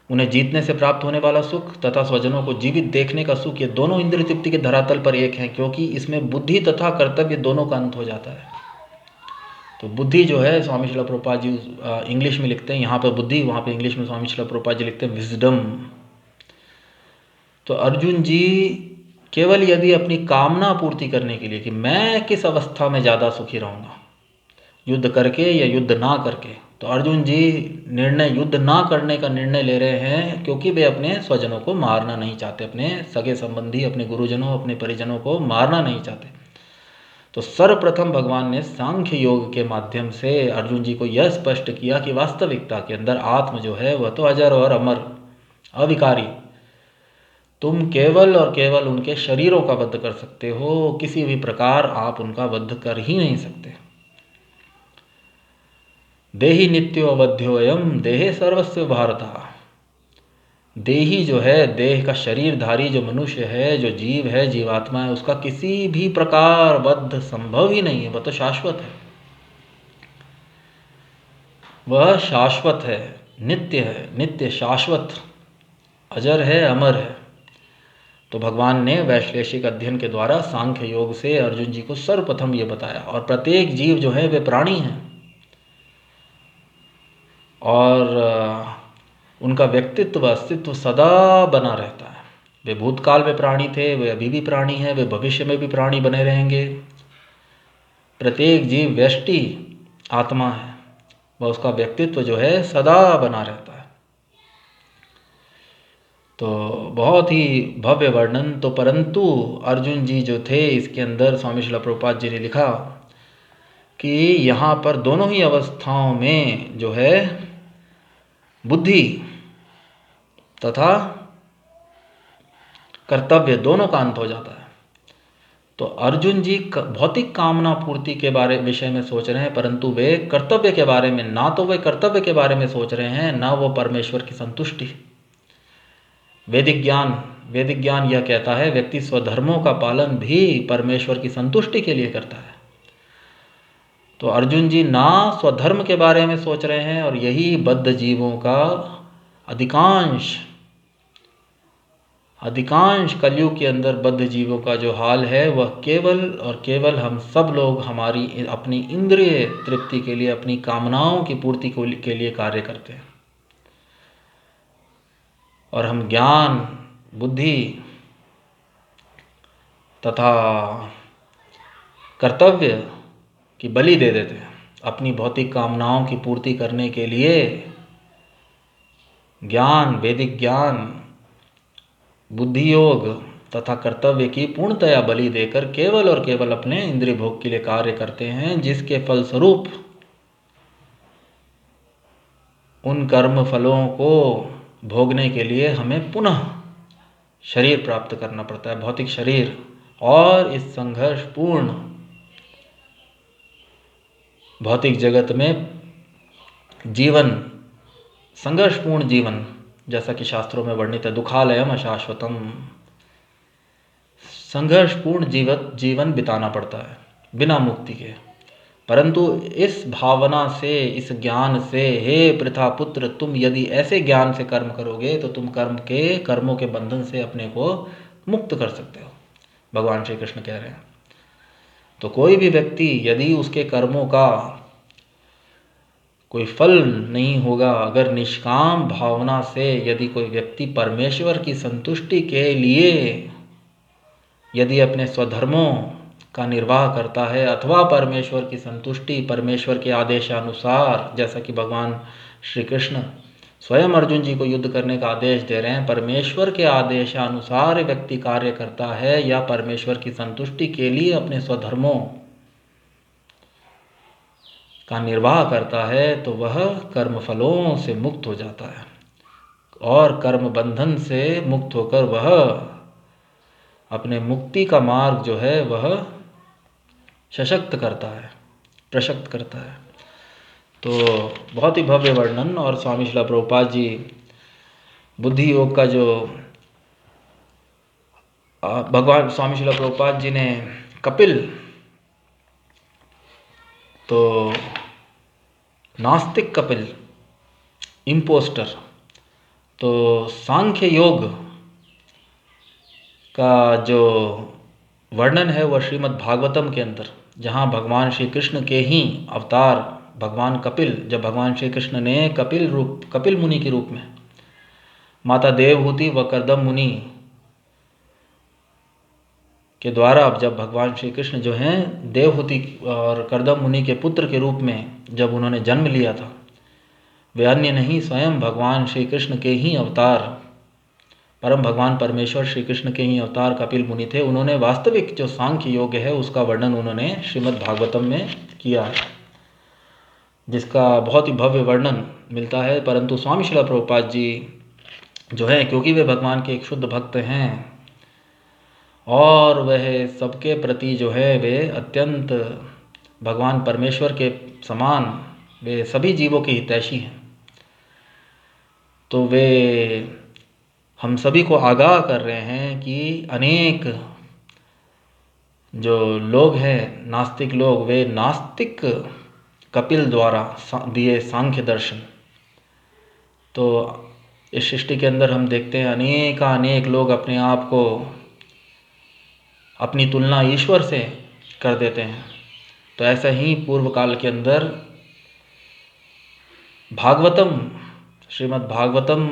उन्हें जीतने से प्राप्त होने वाला सुख तथा स्वजनों को जीवित देखने का सुख, ये दोनों इंद्रिय तृप्ति के धरातल पर एक हैं, क्योंकि इसमें बुद्धि तथा कर्तव्य दोनों का अंत हो जाता है। तो बुद्धि जो है, स्वामी श्रील प्रभुपाद जी इंग्लिश में लिखते हैं, यहाँ पर बुद्धि, वहाँ पर इंग्लिश में स्वामी श्रील प्रभुपाद जी लिखते हैं विजडम। तो अर्जुन जी केवल यदि अपनी कामना पूर्ति करने के लिए कि मैं किस अवस्था में ज़्यादा सुखी रहूँगा, युद्ध करके या युद्ध ना करके, तो अर्जुन जी निर्णय युद्ध ना करने का निर्णय ले रहे हैं, क्योंकि वे अपने स्वजनों को मारना नहीं चाहते, अपने सगे संबंधी, अपने गुरुजनों, अपने परिजनों को मारना नहीं चाहते। तो सर्वप्रथम भगवान ने सांख्य योग के माध्यम से अर्जुन जी को यह स्पष्ट किया कि वास्तविकता के अंदर आत्म जो है वह तो अजर और अमर, अविकारी। तुम केवल और केवल उनके शरीरों का वध कर सकते हो, किसी भी प्रकार आप उनका वध कर ही नहीं सकते। देहि नित्यो अवध्योयम देहे सर्वस्व भारता। देही जो है, देह का शरीरधारी जो मनुष्य है, जो जीव है, जीवात्मा है, उसका किसी भी प्रकार वध संभव ही नहीं है। वह तो शाश्वत है, वह शाश्वत है, नित्य है, नित्य शाश्वत, अजर है, अमर है। तो भगवान ने वैश्लेषिक अध्ययन के द्वारा सांख्य योग से अर्जुन जी को सर्वप्रथम ये बताया। और प्रत्येक जीव जो है वे प्राणी हैं, और उनका व्यक्तित्व, अस्तित्व सदा बना रहता है। वे भूतकाल में प्राणी थे, वे अभी भी प्राणी हैं, वे भविष्य में भी प्राणी बने रहेंगे। प्रत्येक जीव व्यष्टि आत्मा है, वह उसका व्यक्तित्व जो है सदा बना रहता है। तो बहुत ही भव्य वर्णन। तो परंतु अर्जुन जी जो थे, इसके अंदर स्वामी श्रील प्रभुपाद जी ने लिखा कि यहाँ पर दोनों ही अवस्थाओं में जो है बुद्धि तथा कर्तव्य दोनों का अंत हो जाता है। तो अर्जुन जी भौतिक कामना पूर्ति के विषय में सोच रहे हैं, परंतु वे कर्तव्य के बारे में, ना तो वे कर्तव्य के बारे में सोच रहे हैं, ना वो परमेश्वर की संतुष्टि। वैदिक ज्ञान यह कहता है व्यक्ति स्वधर्मों का पालन भी परमेश्वर की संतुष्टि के लिए करता है। तो अर्जुन जी ना स्वधर्म के बारे में सोच रहे हैं, और यही बद्ध जीवों का अधिकांश कलयुग के अंदर बद्ध जीवों का जो हाल है, वह केवल और केवल हम सब लोग हमारी अपनी इंद्रिय तृप्ति के लिए, अपनी कामनाओं की पूर्ति के लिए कार्य करते हैं। और हम ज्ञान, बुद्धि तथा कर्तव्य की बलि दे देते हैं अपनी भौतिक कामनाओं की पूर्ति करने के लिए। ज्ञान, वैदिक ज्ञान, बुद्धि योग तथा कर्तव्य की पूर्णतया बलि देकर केवल और केवल अपने इंद्रिय भोग के लिए कार्य करते हैं, जिसके फलस्वरूप उन कर्म फलों को भोगने के लिए हमें पुनः शरीर प्राप्त करना पड़ता है, भौतिक शरीर। और इस संघर्षपूर्ण भौतिक जगत में जीवन, संघर्षपूर्ण जीवन, जैसा कि शास्त्रों में वर्णित है, दुखालयम अशाश्वतम, संघर्षपूर्ण जीवन बिताना पड़ता है बिना मुक्ति के। परंतु इस भावना से, इस ज्ञान से, हे पृथा पुत्र, तुम यदि ऐसे ज्ञान से कर्म करोगे तो तुम कर्मों के बंधन से अपने को मुक्त कर सकते हो, भगवान श्री कृष्ण कह रहे हैं। तो कोई भी व्यक्ति यदि उसके कर्मों का कोई फल नहीं होगा, अगर निष्काम भावना से यदि कोई व्यक्ति परमेश्वर की संतुष्टि के लिए यदि अपने स्वधर्मों का निर्वाह करता है, अथवा परमेश्वर की संतुष्टि, परमेश्वर के आदेशानुसार, जैसा कि भगवान श्री कृष्ण स्वयं अर्जुन जी को युद्ध करने का आदेश दे रहे हैं, परमेश्वर के आदेशानुसार व्यक्ति कार्य करता है, या परमेश्वर की संतुष्टि के लिए अपने स्वधर्मों का निर्वाह करता है तो वह कर्मफलों से मुक्त हो जाता है और कर्म बंधन से मुक्त होकर वह अपने मुक्ति का मार्ग जो है वह सशक्त करता है, प्रशस्त करता है। तो बहुत ही भव्य वर्णन। और स्वामी श्रील प्रभुपाद जी बुद्धि योग का जो भगवान स्वामी श्रील प्रभुपाद जी ने कपिल, तो नास्तिक कपिल, इम्पोस्टर, तो सांख्य योग का जो वर्णन है वह श्रीमद् भागवतम के अंदर, जहाँ भगवान श्री कृष्ण के ही अवतार भगवान कपिल, जब भगवान श्री कृष्ण ने कपिल मुनि के रूप में माता देवहूति व कर्दम मुनि के द्वारा, जब भगवान श्री कृष्ण जो हैं देवहूति और कर्दम मुनि के पुत्र के रूप में जब उन्होंने जन्म लिया था, वे अन्य नहीं स्वयं भगवान श्री कृष्ण के ही अवतार, परम भगवान परमेश्वर श्री कृष्ण के ही अवतार कपिल मुनि थे। उन्होंने वास्तविक जो सांख्य योग है उसका वर्णन उन्होंने श्रीमद् भागवतम में किया है, जिसका बहुत ही भव्य वर्णन मिलता है। परंतु स्वामी श्रील प्रभुपाद जी जो है, क्योंकि वे भगवान के एक शुद्ध भक्त हैं और वह सबके प्रति जो है वे अत्यंत भगवान परमेश्वर के समान, वे सभी जीवों के हितैषी हैं, तो वे हम सभी को आगाह कर रहे हैं कि अनेक जो लोग हैं नास्तिक लोग, वे नास्तिक कपिल द्वारा दिए सांख्य दर्शन, तो इस सृष्टि के अंदर हम देखते हैं अनेक लोग अपने आप को, अपनी तुलना ईश्वर से कर देते हैं। तो ऐसा ही पूर्व काल के अंदर भागवतम, श्रीमद् भागवतम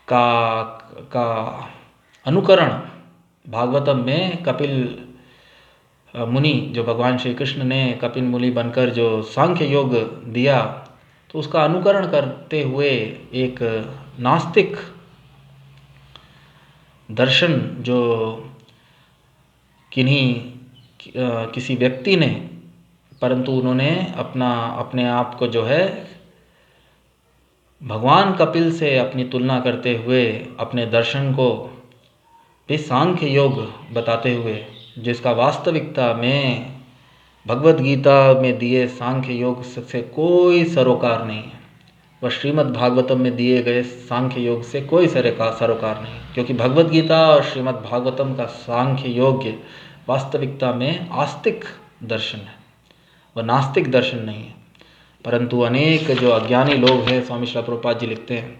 का अनुकरण, भागवतम में कपिल मुनि, जो भगवान श्री कृष्ण ने कपिल मुनि बनकर जो सांख्य योग दिया, तो उसका अनुकरण करते हुए एक नास्तिक दर्शन जो किसी व्यक्ति ने, परंतु उन्होंने अपने आप को जो है भगवान कपिल से अपनी तुलना करते हुए अपने दर्शन को भी सांख्य योग बताते हुए, जिसका वास्तविकता में भगवद गीता में दिए सांख्य योग से कोई सरोकार नहीं है, वह श्रीमद् भागवतम में दिए गए सांख्य योग से कोई सरोकार नहीं, क्योंकि भगवद गीता और श्रीमद् भागवतम का सांख्य योग वास्तविकता में आस्तिक दर्शन है, वह नास्तिक दर्शन नहीं है। परंतु अनेक जो अज्ञानी लोग हैं, स्वामी श्रील प्रभुपाद जी लिखते हैं,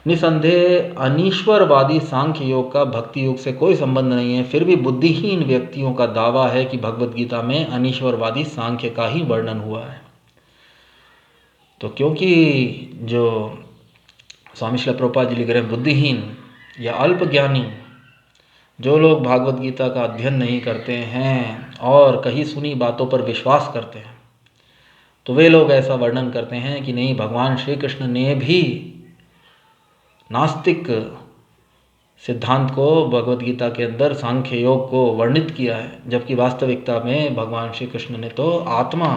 निसंदेह अनीश्वरवादी सांख्य योग का भक्ति योग से कोई संबंध नहीं है, फिर भी बुद्धिहीन व्यक्तियों का दावा है कि भगवद गीता में अनीश्वरवादी सांख्य का ही वर्णन हुआ है। तो क्योंकि जो स्वामी श्रील प्रभुपाद जी लिख रहे हैं, बुद्धिहीन या अल्पज्ञानी जो लोग भागवत गीता का अध्ययन नहीं करते हैं और कहीं सुनी बातों पर विश्वास करते हैं, तो वे लोग ऐसा वर्णन करते हैं कि नहीं, भगवान श्री कृष्ण ने भी नास्तिक सिद्धांत को भगवद गीता के अंदर सांख्य योग को वर्णित किया है, जबकि वास्तविकता में भगवान श्री कृष्ण ने तो आत्मा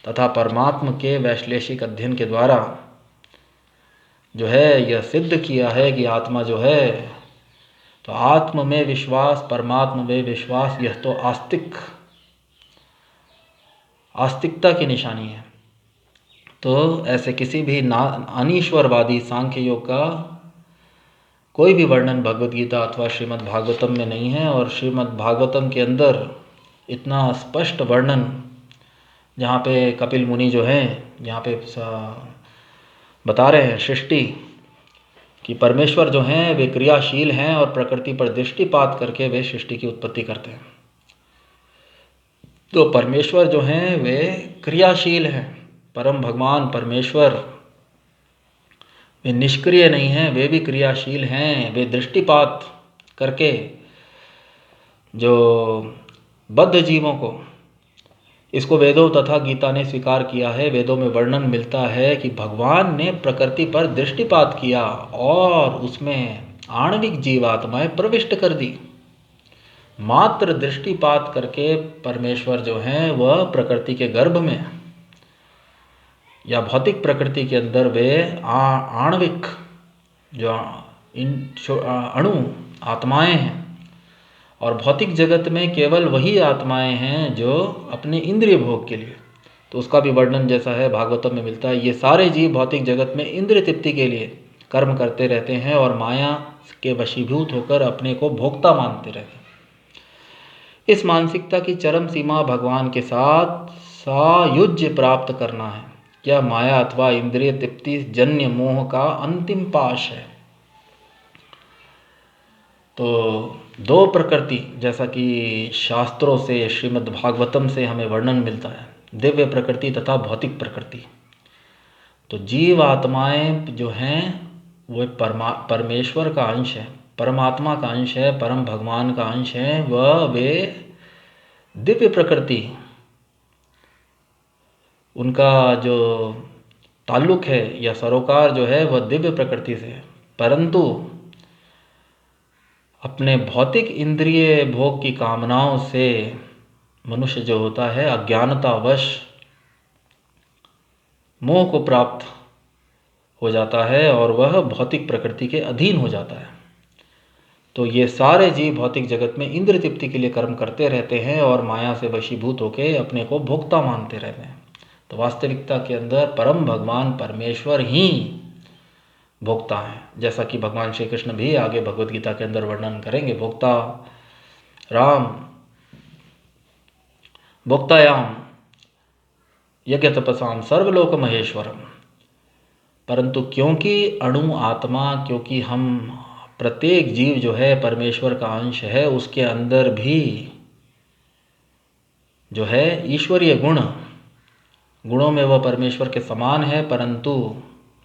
तथा परमात्मा के वैश्लेषिक अध्ययन के द्वारा जो है यह सिद्ध किया है कि आत्मा जो है, तो आत्म में विश्वास, परमात्मा में विश्वास, यह तो आस्तिकता की निशानी है। तो ऐसे किसी भी अनीश्वरवादी सांख्य योग का कोई भी वर्णन भगवद गीता अथवा श्रीमद् भागवतम में नहीं है। और श्रीमद् भागवतम के अंदर इतना स्पष्ट वर्णन, जहाँ पे कपिल मुनि जो हैं, जहाँ पे बता रहे हैं सृष्टि कि परमेश्वर जो हैं वे क्रियाशील हैं और प्रकृति पर दृष्टिपात करके वे सृष्टि की उत्पत्ति करते हैं। तो परमेश्वर जो हैं वे क्रियाशील हैं, परम भगवान परमेश्वर वे निष्क्रिय नहीं हैं, वे भी क्रियाशील हैं। वे दृष्टिपात करके जो बद्ध जीवों को, इसको वेदों तथा गीता ने स्वीकार किया है। वेदों में वर्णन मिलता है कि भगवान ने प्रकृति पर दृष्टिपात किया और उसमें आणविक जीवात्माएं प्रविष्ट कर दी। मात्र दृष्टिपात करके परमेश्वर जो हैं वह प्रकृति के गर्भ में या भौतिक प्रकृति के अंदर वे आणविक जो अणु आत्माएं हैं, और भौतिक जगत में केवल वही आत्माएं हैं जो अपने इंद्रिय भोग के लिए, तो उसका भी वर्णन जैसा है भागवतम में मिलता है। ये सारे जीव भौतिक जगत में इंद्रिय तृप्ति के लिए कर्म करते रहते हैं और माया के वशीभूत होकर अपने को भोक्ता मानते रहते हैं। इस मानसिकता की चरम सीमा भगवान के साथ सायुज्य प्राप्त करना है। यह माया अथवा इंद्रिय तृप्ति जन्य मोह का अंतिम पाश है। तो दो प्रकृति, जैसा कि शास्त्रों से श्रीमद् भागवतम से हमें वर्णन मिलता है, दिव्य प्रकृति तथा भौतिक प्रकृति। तो जीव आत्माएं जो हैं वो परमेश्वर का अंश है, परमात्मा का अंश है, परम भगवान का अंश है। वह वे दिव्य प्रकृति, उनका जो ताल्लुक है या सरोकार जो है वह दिव्य प्रकृति से है, परंतु अपने भौतिक इंद्रिय भोग की कामनाओं से मनुष्य जो होता है अज्ञानतावश मोह को प्राप्त हो जाता है और वह भौतिक प्रकृति के अधीन हो जाता है। तो ये सारे जीव भौतिक जगत में इंद्रिय तृप्ति के लिए कर्म करते रहते हैं और माया से वशीभूत होकर अपने को भोक्ता मानते रहते हैं। तो वास्तविकता के अंदर परम भगवान परमेश्वर ही भोक्ता हैं, जैसा कि भगवान श्री कृष्ण भी आगे भगवद गीता के अंदर वर्णन करेंगे। भोक्ता राम भोक्तायाम यज्ञ तपसाम सर्वलोक महेश्वरम। परंतु क्योंकि अणु आत्मा, क्योंकि हम प्रत्येक जीव जो है परमेश्वर का अंश है, उसके अंदर भी जो है ईश्वरीय गुणों में वह परमेश्वर के समान है, परंतु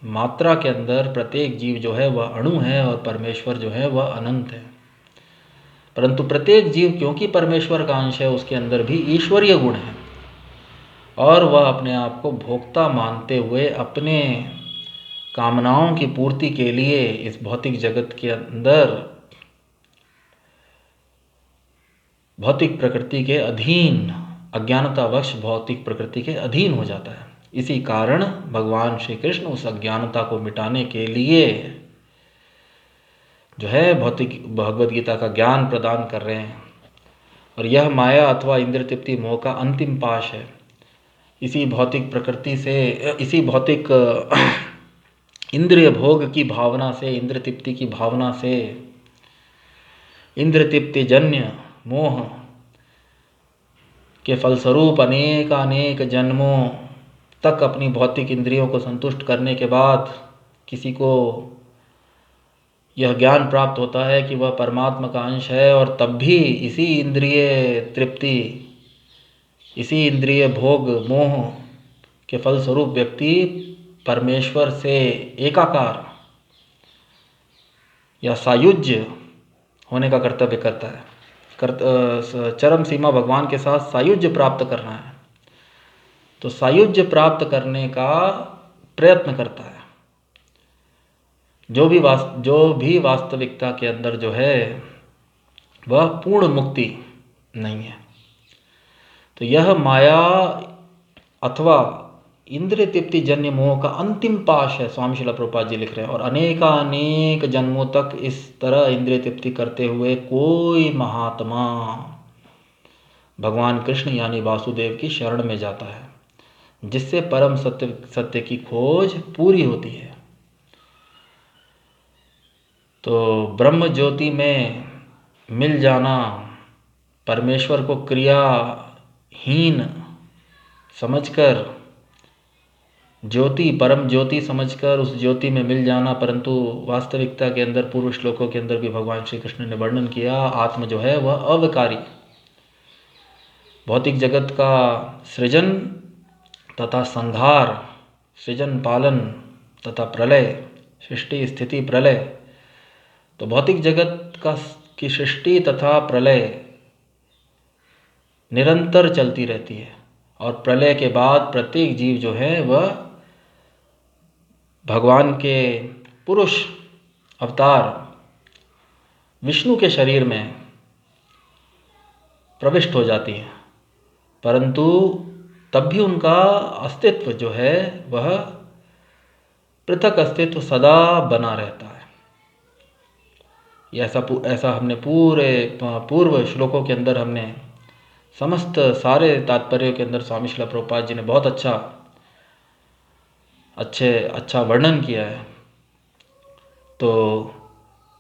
मात्रा के अंदर प्रत्येक जीव जो है वह अणु है और परमेश्वर जो है वह अनंत है। परंतु प्रत्येक जीव क्योंकि परमेश्वर का अंश है, उसके अंदर भी ईश्वरीय गुण है और वह अपने आप को भोक्ता मानते हुए अपने कामनाओं की पूर्ति के लिए इस भौतिक जगत के अंदर भौतिक प्रकृति के अधीन, अज्ञानतावश भौतिक प्रकृति के अधीन हो जाता है। इसी कारण भगवान श्री कृष्ण उस अज्ञानता को मिटाने के लिए जो है भौतिक भगवद गीता का ज्ञान प्रदान कर रहे हैं। और यह माया अथवा इंद्रिय तृप्ति मोह का अंतिम पाश है। इसी भौतिक प्रकृति से, इसी भौतिक इंद्रिय भोग की भावना से, इंद्रिय तृप्ति की भावना से, इंद्रिय तृप्ति जन्य मोह के फलस्वरूप अनेक जन्मों तक अपनी भौतिक इंद्रियों को संतुष्ट करने के बाद किसी को यह ज्ञान प्राप्त होता है कि वह परमात्मा का अंश है, और तब भी इसी इंद्रिय तृप्ति, इसी इंद्रिय भोग मोह के फलस्वरूप व्यक्ति परमेश्वर से एकाकार या सायुज्य होने का कर्तव्य करता है। चरम सीमा भगवान के साथ सायुज्य प्राप्त करना है, तो सायुज्य प्राप्त करने का प्रयत्न करता है। जो भी वास्तविकता के अंदर जो है वह पूर्ण मुक्ति नहीं है। तो यह माया अथवा इंद्रिय तृप्ति जन्य मोह का अंतिम पाश है, स्वामी श्रील प्रभुपाद जी लिख रहे हैं। और अनेक जन्मों तक इस तरह इंद्रिय तृप्ति करते हुए कोई महात्मा भगवान कृष्ण यानी वासुदेव की शरण में जाता है, जिससे परम सत्य की खोज पूरी होती है। तो ब्रह्म ज्योति में मिल जाना, परमेश्वर को क्रियाहीन समझकर, ज्योति परम ज्योति समझकर उस ज्योति में मिल जाना, परंतु वास्तविकता के अंदर पूर्व श्लोकों के अंदर भी भगवान श्री कृष्ण ने वर्णन किया, आत्म जो है वह अविकारी, भौतिक जगत का सृजन तथा संहार, सृजन पालन तथा प्रलय, सृष्टि स्थिति प्रलय। तो भौतिक जगत की सृष्टि तथा प्रलय निरंतर चलती रहती है, और प्रलय के बाद प्रत्येक जीव जो है वह भगवान के पुरुष अवतार विष्णु के शरीर में प्रविष्ट हो जाती हैं, परंतु तब भी उनका अस्तित्व जो है वह पृथक अस्तित्व सदा बना रहता है। ऐसा हमने पूरे पूर्व श्लोकों के अंदर हमने समस्त सारे तात्पर्यों के अंदर स्वामी श्रील प्रभुपाद जी ने बहुत अच्छा वर्णन किया है। तो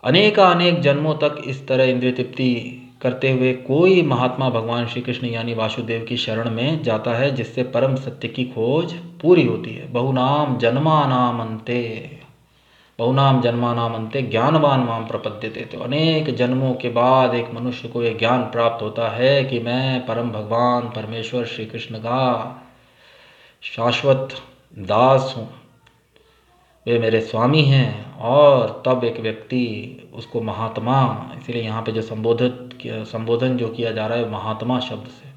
अनेक जन्मों तक इस तरह इंद्रिय तृप्ति करते हुए कोई महात्मा भगवान श्री कृष्ण यानी वासुदेव की शरण में जाता है, जिससे परम सत्य की खोज पूरी होती है। बहुनाम जन्मानाम अन्ते ज्ञानवान माम प्रपद्यते। तो अनेक जन्मों के बाद एक मनुष्य को यह ज्ञान प्राप्त होता है कि मैं परम भगवान परमेश्वर श्री कृष्ण का शाश्वत दास हूँ, वे मेरे स्वामी हैं। और तब एक व्यक्ति उसको महात्मा, इसीलिए यहाँ पे जो संबोधन जो किया जा रहा है महात्मा शब्द से,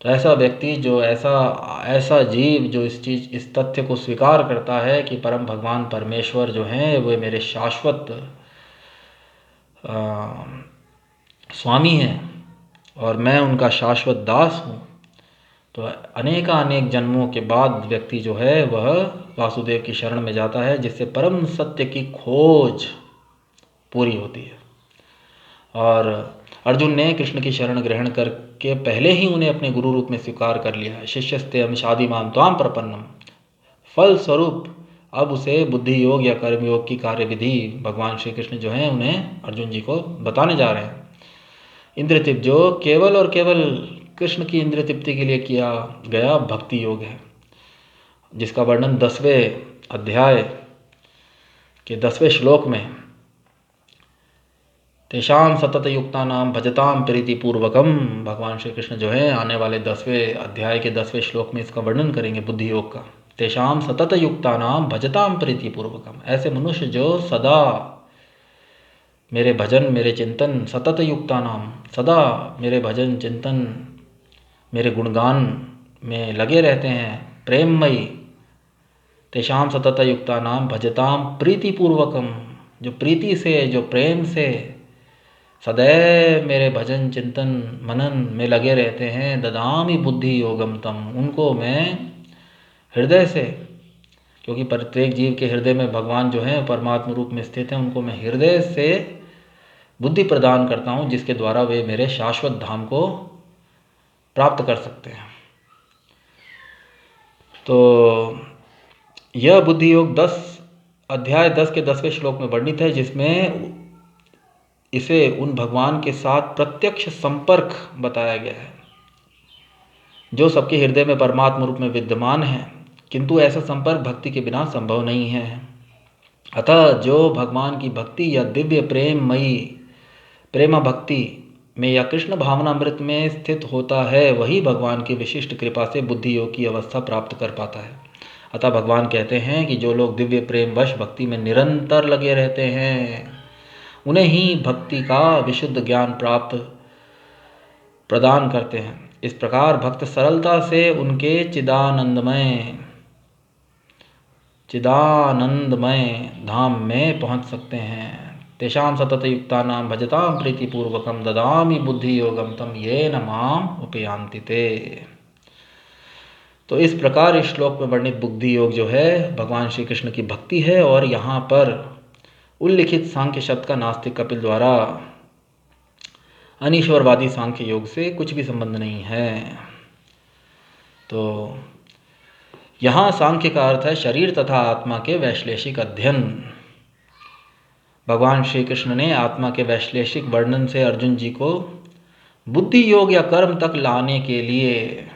तो ऐसा व्यक्ति जो ऐसा जीव जो इस तथ्य को स्वीकार करता है कि परम भगवान परमेश्वर जो हैं वे मेरे शाश्वत स्वामी हैं और मैं उनका शाश्वत दास हूँ, तो अनेक जन्मों के बाद व्यक्ति जो है वह वासुदेव की शरण में जाता है, जिससे परम सत्य की खोज पूरी होती है। और अर्जुन ने कृष्ण की शरण ग्रहण करके पहले ही उन्हें अपने गुरु रूप में स्वीकार कर लिया है। शिष्यस्ते हम शादिमाम त्वाम प्रपन्नम, फल स्वरूप अब उसे बुद्धि योग या कर्म योग की कार्यविधि भगवान श्री कृष्ण जो हैं उन्हें अर्जुन जी को बताने जा रहे हैं। इंद्रिय तृप्ति जो केवल और केवल कृष्ण की इंद्रिय तृप्ति के लिए किया गया भक्ति योग है, जिसका वर्णन 10वें अध्याय के 10वें श्लोक में तेषाम सतत युक्ता नाम भजताम प्रीति पूर्वकम, भगवान श्री कृष्ण जो है आने वाले 10वें अध्याय के 10वें श्लोक में इसका वर्णन करेंगे बुद्धि योग का। तेषाम सतत युक्ता नाम भजताम प्रीति पूर्वकम, ऐसे मनुष्य जो सदा मेरे भजन मेरे चिंतन, सतत युक्ता नाम सदा मेरे भजन चिंतन मेरे गुणगान में लगे रहते हैं, प्रेममयी। तेषाम सतत युक्ता नाम भजताम प्रीति पूर्वकम, जो प्रीति से जो प्रेम से सदैव मेरे भजन चिंतन मनन में लगे रहते हैं। ददामि बुद्धि योगम तम, उनको मैं हृदय से, क्योंकि प्रत्येक जीव के हृदय में भगवान जो है परमात्मा रूप में स्थित हैं, उनको मैं हृदय से बुद्धि प्रदान करता हूँ, जिसके द्वारा वे मेरे शाश्वत धाम को प्राप्त कर सकते हैं। तो यह बुद्धि योग अध्याय 10 के 10वें श्लोक में वर्णित है, जिसमें इसे उन भगवान के साथ प्रत्यक्ष संपर्क बताया गया है जो सबके हृदय में परमात्मा रूप में विद्यमान है, किंतु ऐसा संपर्क भक्ति के बिना संभव नहीं है। अतः जो भगवान की भक्ति या दिव्य प्रेममयी प्रेमा भक्ति में या कृष्ण भावनामृत में स्थित होता है, वही भगवान की विशिष्ट कृपा से बुद्धि योग की अवस्था प्राप्त कर पाता है। अतः भगवान कहते हैं कि जो लोग दिव्य प्रेम वश भक्ति में निरंतर लगे रहते हैं, उन्हें ही भक्ति का विशुद्ध ज्ञान प्रदान करते हैं। इस प्रकार भक्त सरलता से उनके चिदानंदमय धाम में पहुंच सकते हैं। तेषाम सतत युक्ता नाम भजताम प्रीति पूर्वकम ददामि बुद्धि योगम तम येन माम उपयान्ति ते। तो इस प्रकार इस श्लोक में वर्णित बुद्धि योग जो है भगवान श्री कृष्ण की भक्ति है, और यहाँ पर उल्लिखित सांख्य शब्द का नास्तिक कपिल द्वारा अनीश्वरवादी सांख्य योग से कुछ भी संबंध नहीं है। तो यहाँ सांख्य का अर्थ है शरीर तथा आत्मा के वैश्लेषिक अध्ययन। भगवान श्री कृष्ण ने आत्मा के वैश्लेषिक वर्णन से अर्जुन जी को बुद्धि योग या कर्म तक लाने के लिए,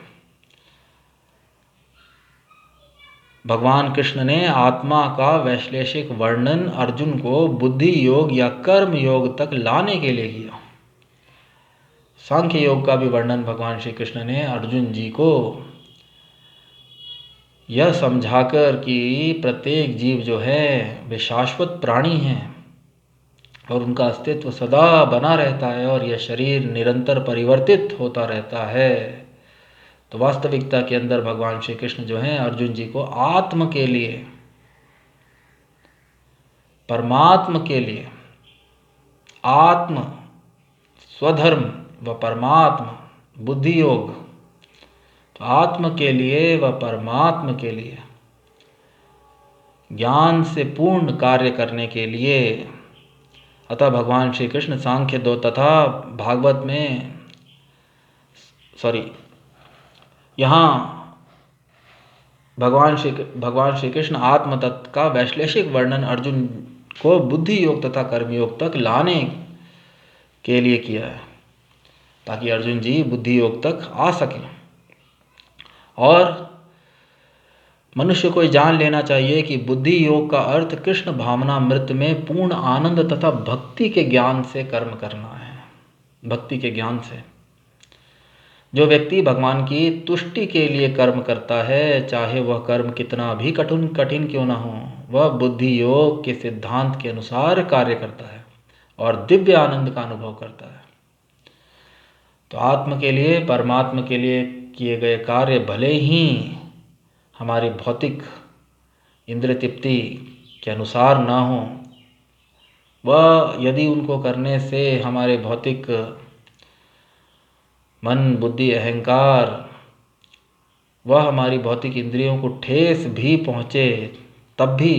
भगवान कृष्ण ने आत्मा का वैश्लेषिक वर्णन अर्जुन को बुद्धि योग या कर्म योग तक लाने के लिए किया। सांख्य योग का भी वर्णन भगवान श्री कृष्ण ने अर्जुन जी को यह समझाकर कि प्रत्येक जीव जो है वे शाश्वत प्राणी हैं और उनका अस्तित्व सदा बना रहता है, और यह शरीर निरंतर परिवर्तित होता रहता है। तो वास्तविकता के अंदर भगवान श्री कृष्ण जो हैं अर्जुन जी को आत्म के लिए, परमात्म के लिए, आत्म स्वधर्म व परमात्म बुद्धि योग। तो आत्म के लिए व परमात्म के लिए ज्ञान से पूर्ण कार्य करने के लिए अतः भगवान श्री कृष्ण सांख्य दो तथा भागवत में यहाँ भगवान श्री कृष्ण आत्म तत्व का वैश्लेषिक वर्णन अर्जुन को बुद्धि योग तथा कर्मयोग तक लाने के लिए किया है, ताकि अर्जुन जी बुद्धि योग तक आ सकें। और मनुष्य को जान लेना चाहिए कि बुद्धि योग का अर्थ कृष्ण भावनामृत में पूर्ण आनंद तथा भक्ति के ज्ञान से कर्म करना है। भक्ति के ज्ञान से जो व्यक्ति भगवान की तुष्टि के लिए कर्म करता है, चाहे वह कर्म कितना भी कठिन क्यों ना हो, वह बुद्धि योग के सिद्धांत के अनुसार कार्य करता है और दिव्य आनंद का अनुभव करता है। तो आत्म के लिए परमात्मा के लिए किए गए कार्य भले ही हमारी भौतिक इंद्रिय तृप्ति के अनुसार ना हो, वह यदि उनको करने से हमारे भौतिक मन बुद्धि अहंकार वह हमारी भौतिक इंद्रियों को ठेस भी पहुँचे, तब भी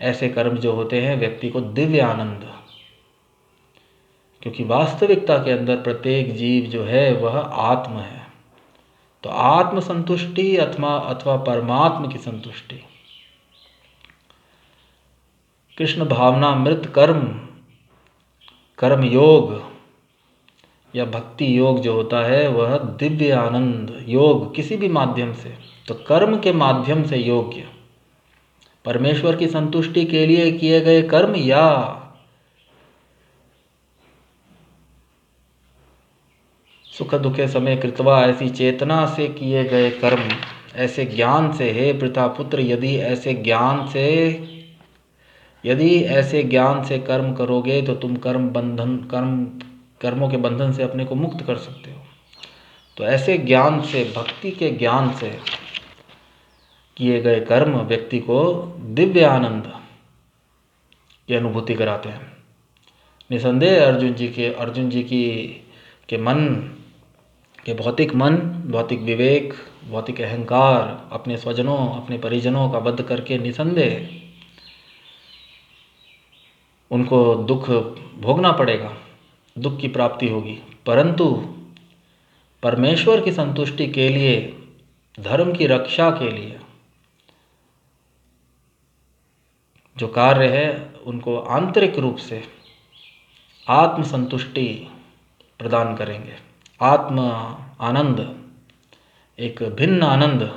ऐसे कर्म जो होते हैं व्यक्ति को दिव्य आनंद, क्योंकि वास्तविकता के अंदर प्रत्येक जीव जो है वह आत्म है। तो आत्म संतुष्टि अथवा परमात्मा की संतुष्टि, कृष्ण भावनामृत कर्म योग या भक्ति योग जो होता है वह दिव्य आनंद योग किसी भी माध्यम से, तो कर्म के माध्यम से योग्य परमेश्वर की संतुष्टि के लिए किए गए कर्म या सुख दुखे समय कृत्वा ऐसी चेतना से किए गए कर्म, ऐसे ज्ञान से हे प्रतापुत्र यदि ऐसे ज्ञान से कर्म करोगे तो तुम कर्मों के बंधन से अपने को मुक्त कर सकते हो। तो ऐसे ज्ञान से, भक्ति के ज्ञान से किए गए कर्म व्यक्ति को दिव्य आनंद की अनुभूति कराते हैं। निसंदेह अर्जुन जी के मन के भौतिक मन, भौतिक विवेक, भौतिक अहंकार अपने स्वजनों अपने परिजनों का वध करके निसंदेह उनको दुख भोगना पड़ेगा, दुख की प्राप्ति होगी। परंतु परमेश्वर की संतुष्टि के लिए, धर्म की रक्षा के लिए जो कार्य है उनको आंतरिक रूप से आत्म संतुष्टि प्रदान करेंगे। आत्म आनंद, एक भिन्न आनंद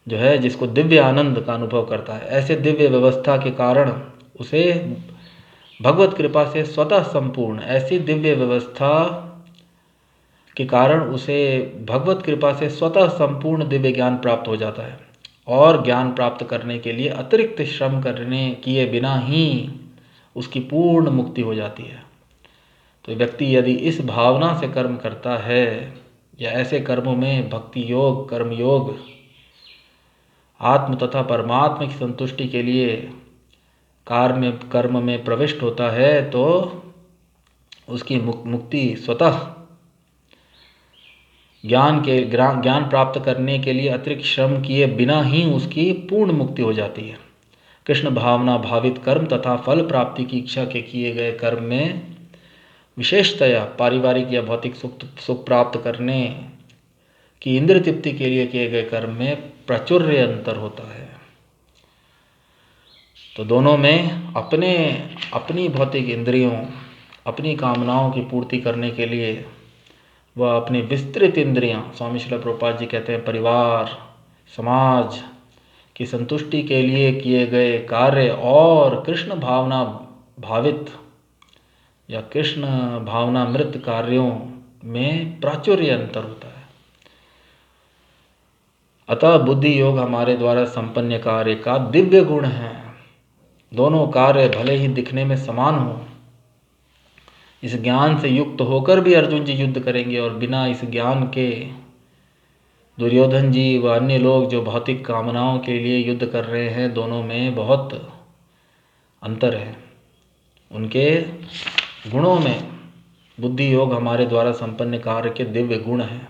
जो है जिसको दिव्य आनंद का अनुभव करता है, ऐसे दिव्य व्यवस्था के कारण उसे भगवत कृपा से स्वतः संपूर्ण, ऐसी दिव्य व्यवस्था के कारण उसे भगवत कृपा से स्वतः संपूर्ण दिव्य ज्ञान प्राप्त हो जाता है। और ज्ञान प्राप्त करने के लिए अतिरिक्त श्रम किए बिना ही उसकी पूर्ण मुक्ति हो जाती है। तो व्यक्ति यदि इस भावना से कर्म करता है या ऐसे कर्मों में भक्ति योग, कर्म योग, आत्म तथा परमात्मा की संतुष्टि के लिए कर्म में प्रविष्ट होता है, तो उसकी मुक्ति स्वतः ज्ञान प्राप्त करने के लिए अतिरिक्त श्रम किए बिना ही उसकी पूर्ण मुक्ति हो जाती है। कृष्ण भावना भावित कर्म तथा फल प्राप्ति की इच्छा के किए गए कर्म में विशेषतया पारिवारिक या भौतिक सुख प्राप्त करने की इंद्रिय तृप्ति के लिए किए गए कर्म में प्राचुर्य अंतर होता है। तो दोनों में अपनी भौतिक इंद्रियों, अपनी कामनाओं की पूर्ति करने के लिए वह अपनी विस्तृत इंद्रियां, स्वामी श्रील प्रभुपाद जी कहते हैं, परिवार समाज की संतुष्टि के लिए किए गए कार्य और कृष्ण भावना भावित या कृष्ण भावनामृत कार्यों में प्राचुर्य अंतर होता है। अतः बुद्धि योग हमारे द्वारा संपन्न कार्य का दिव्य गुण है। दोनों कार्य भले ही दिखने में समान हो, इस ज्ञान से युक्त होकर भी अर्जुन जी युद्ध करेंगे और बिना इस ज्ञान के दुर्योधन जी व अन्य लोग जो भौतिक कामनाओं के लिए युद्ध कर रहे हैं, दोनों में बहुत अंतर है। उनके गुणों में बुद्धि योग हमारे द्वारा संपन्न कार्य के दिव्य गुण हैं।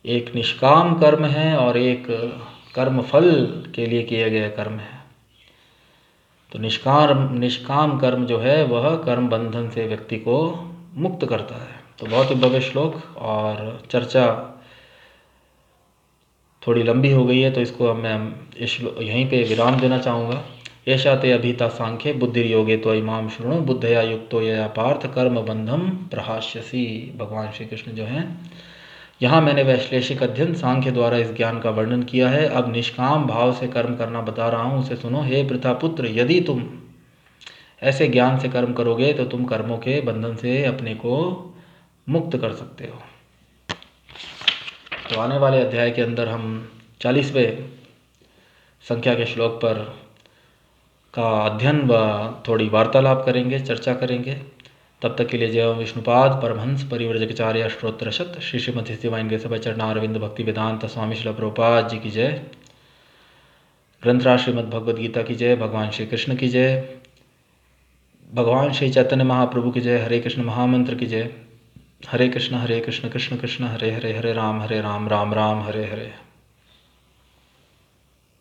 एक निष्काम कर्म है और एक कर्म फल के लिए किए गए कर्म है। तो निष्काम कर्म जो है वह कर्म बंधन से व्यक्ति को मुक्त करता है। तो बहुत ही भव्य श्लोक, और चर्चा थोड़ी लंबी हो गई है तो इसको मैं यहीं पे विराम देना चाहूँगा। ऐसा ते अभिता सांख्ये बुद्धि योगे तो इमाम शृणु बुद्धया युक्तो यया पार्थ कर्म बंधम प्रहास्यसि। भगवान श्री कृष्ण जो हैं, यहाँ मैंने वैश्लेषिक अध्ययन सांख्य द्वारा इस ज्ञान का वर्णन किया है। अब निष्काम भाव से कर्म करना बता रहा हूँ, उसे सुनो। हे पृथापुत्र, यदि तुम ऐसे ज्ञान से कर्म करोगे तो तुम कर्मों के बंधन से अपने को मुक्त कर सकते हो। तो आने वाले अध्याय के अंदर हम 40वें संख्या के श्लोक पर का अध्ययन व थोड़ी वार्तालाप करेंगे, चर्चा करेंगे। तब तक के लिए जय विष्णुपाद परमहंस परिव्रजकाचार्य अष्टोत्तरशत श्री श्रीमती शिवाइन के सभा चरणारविंद भक्ति वेदांत स्वामी श्रील प्रभुपाद जी की जय। ग्रंथराज श्रीमद् भगवद गीता की जय। भगवान श्री कृष्ण की जय। भगवान श्री चैतन्य महाप्रभु की जय। हरे कृष्ण महामंत्र की जय। हरे कृष्ण कृष्ण कृष्ण हरे हरे, हरे राम राम राम हरे हरे।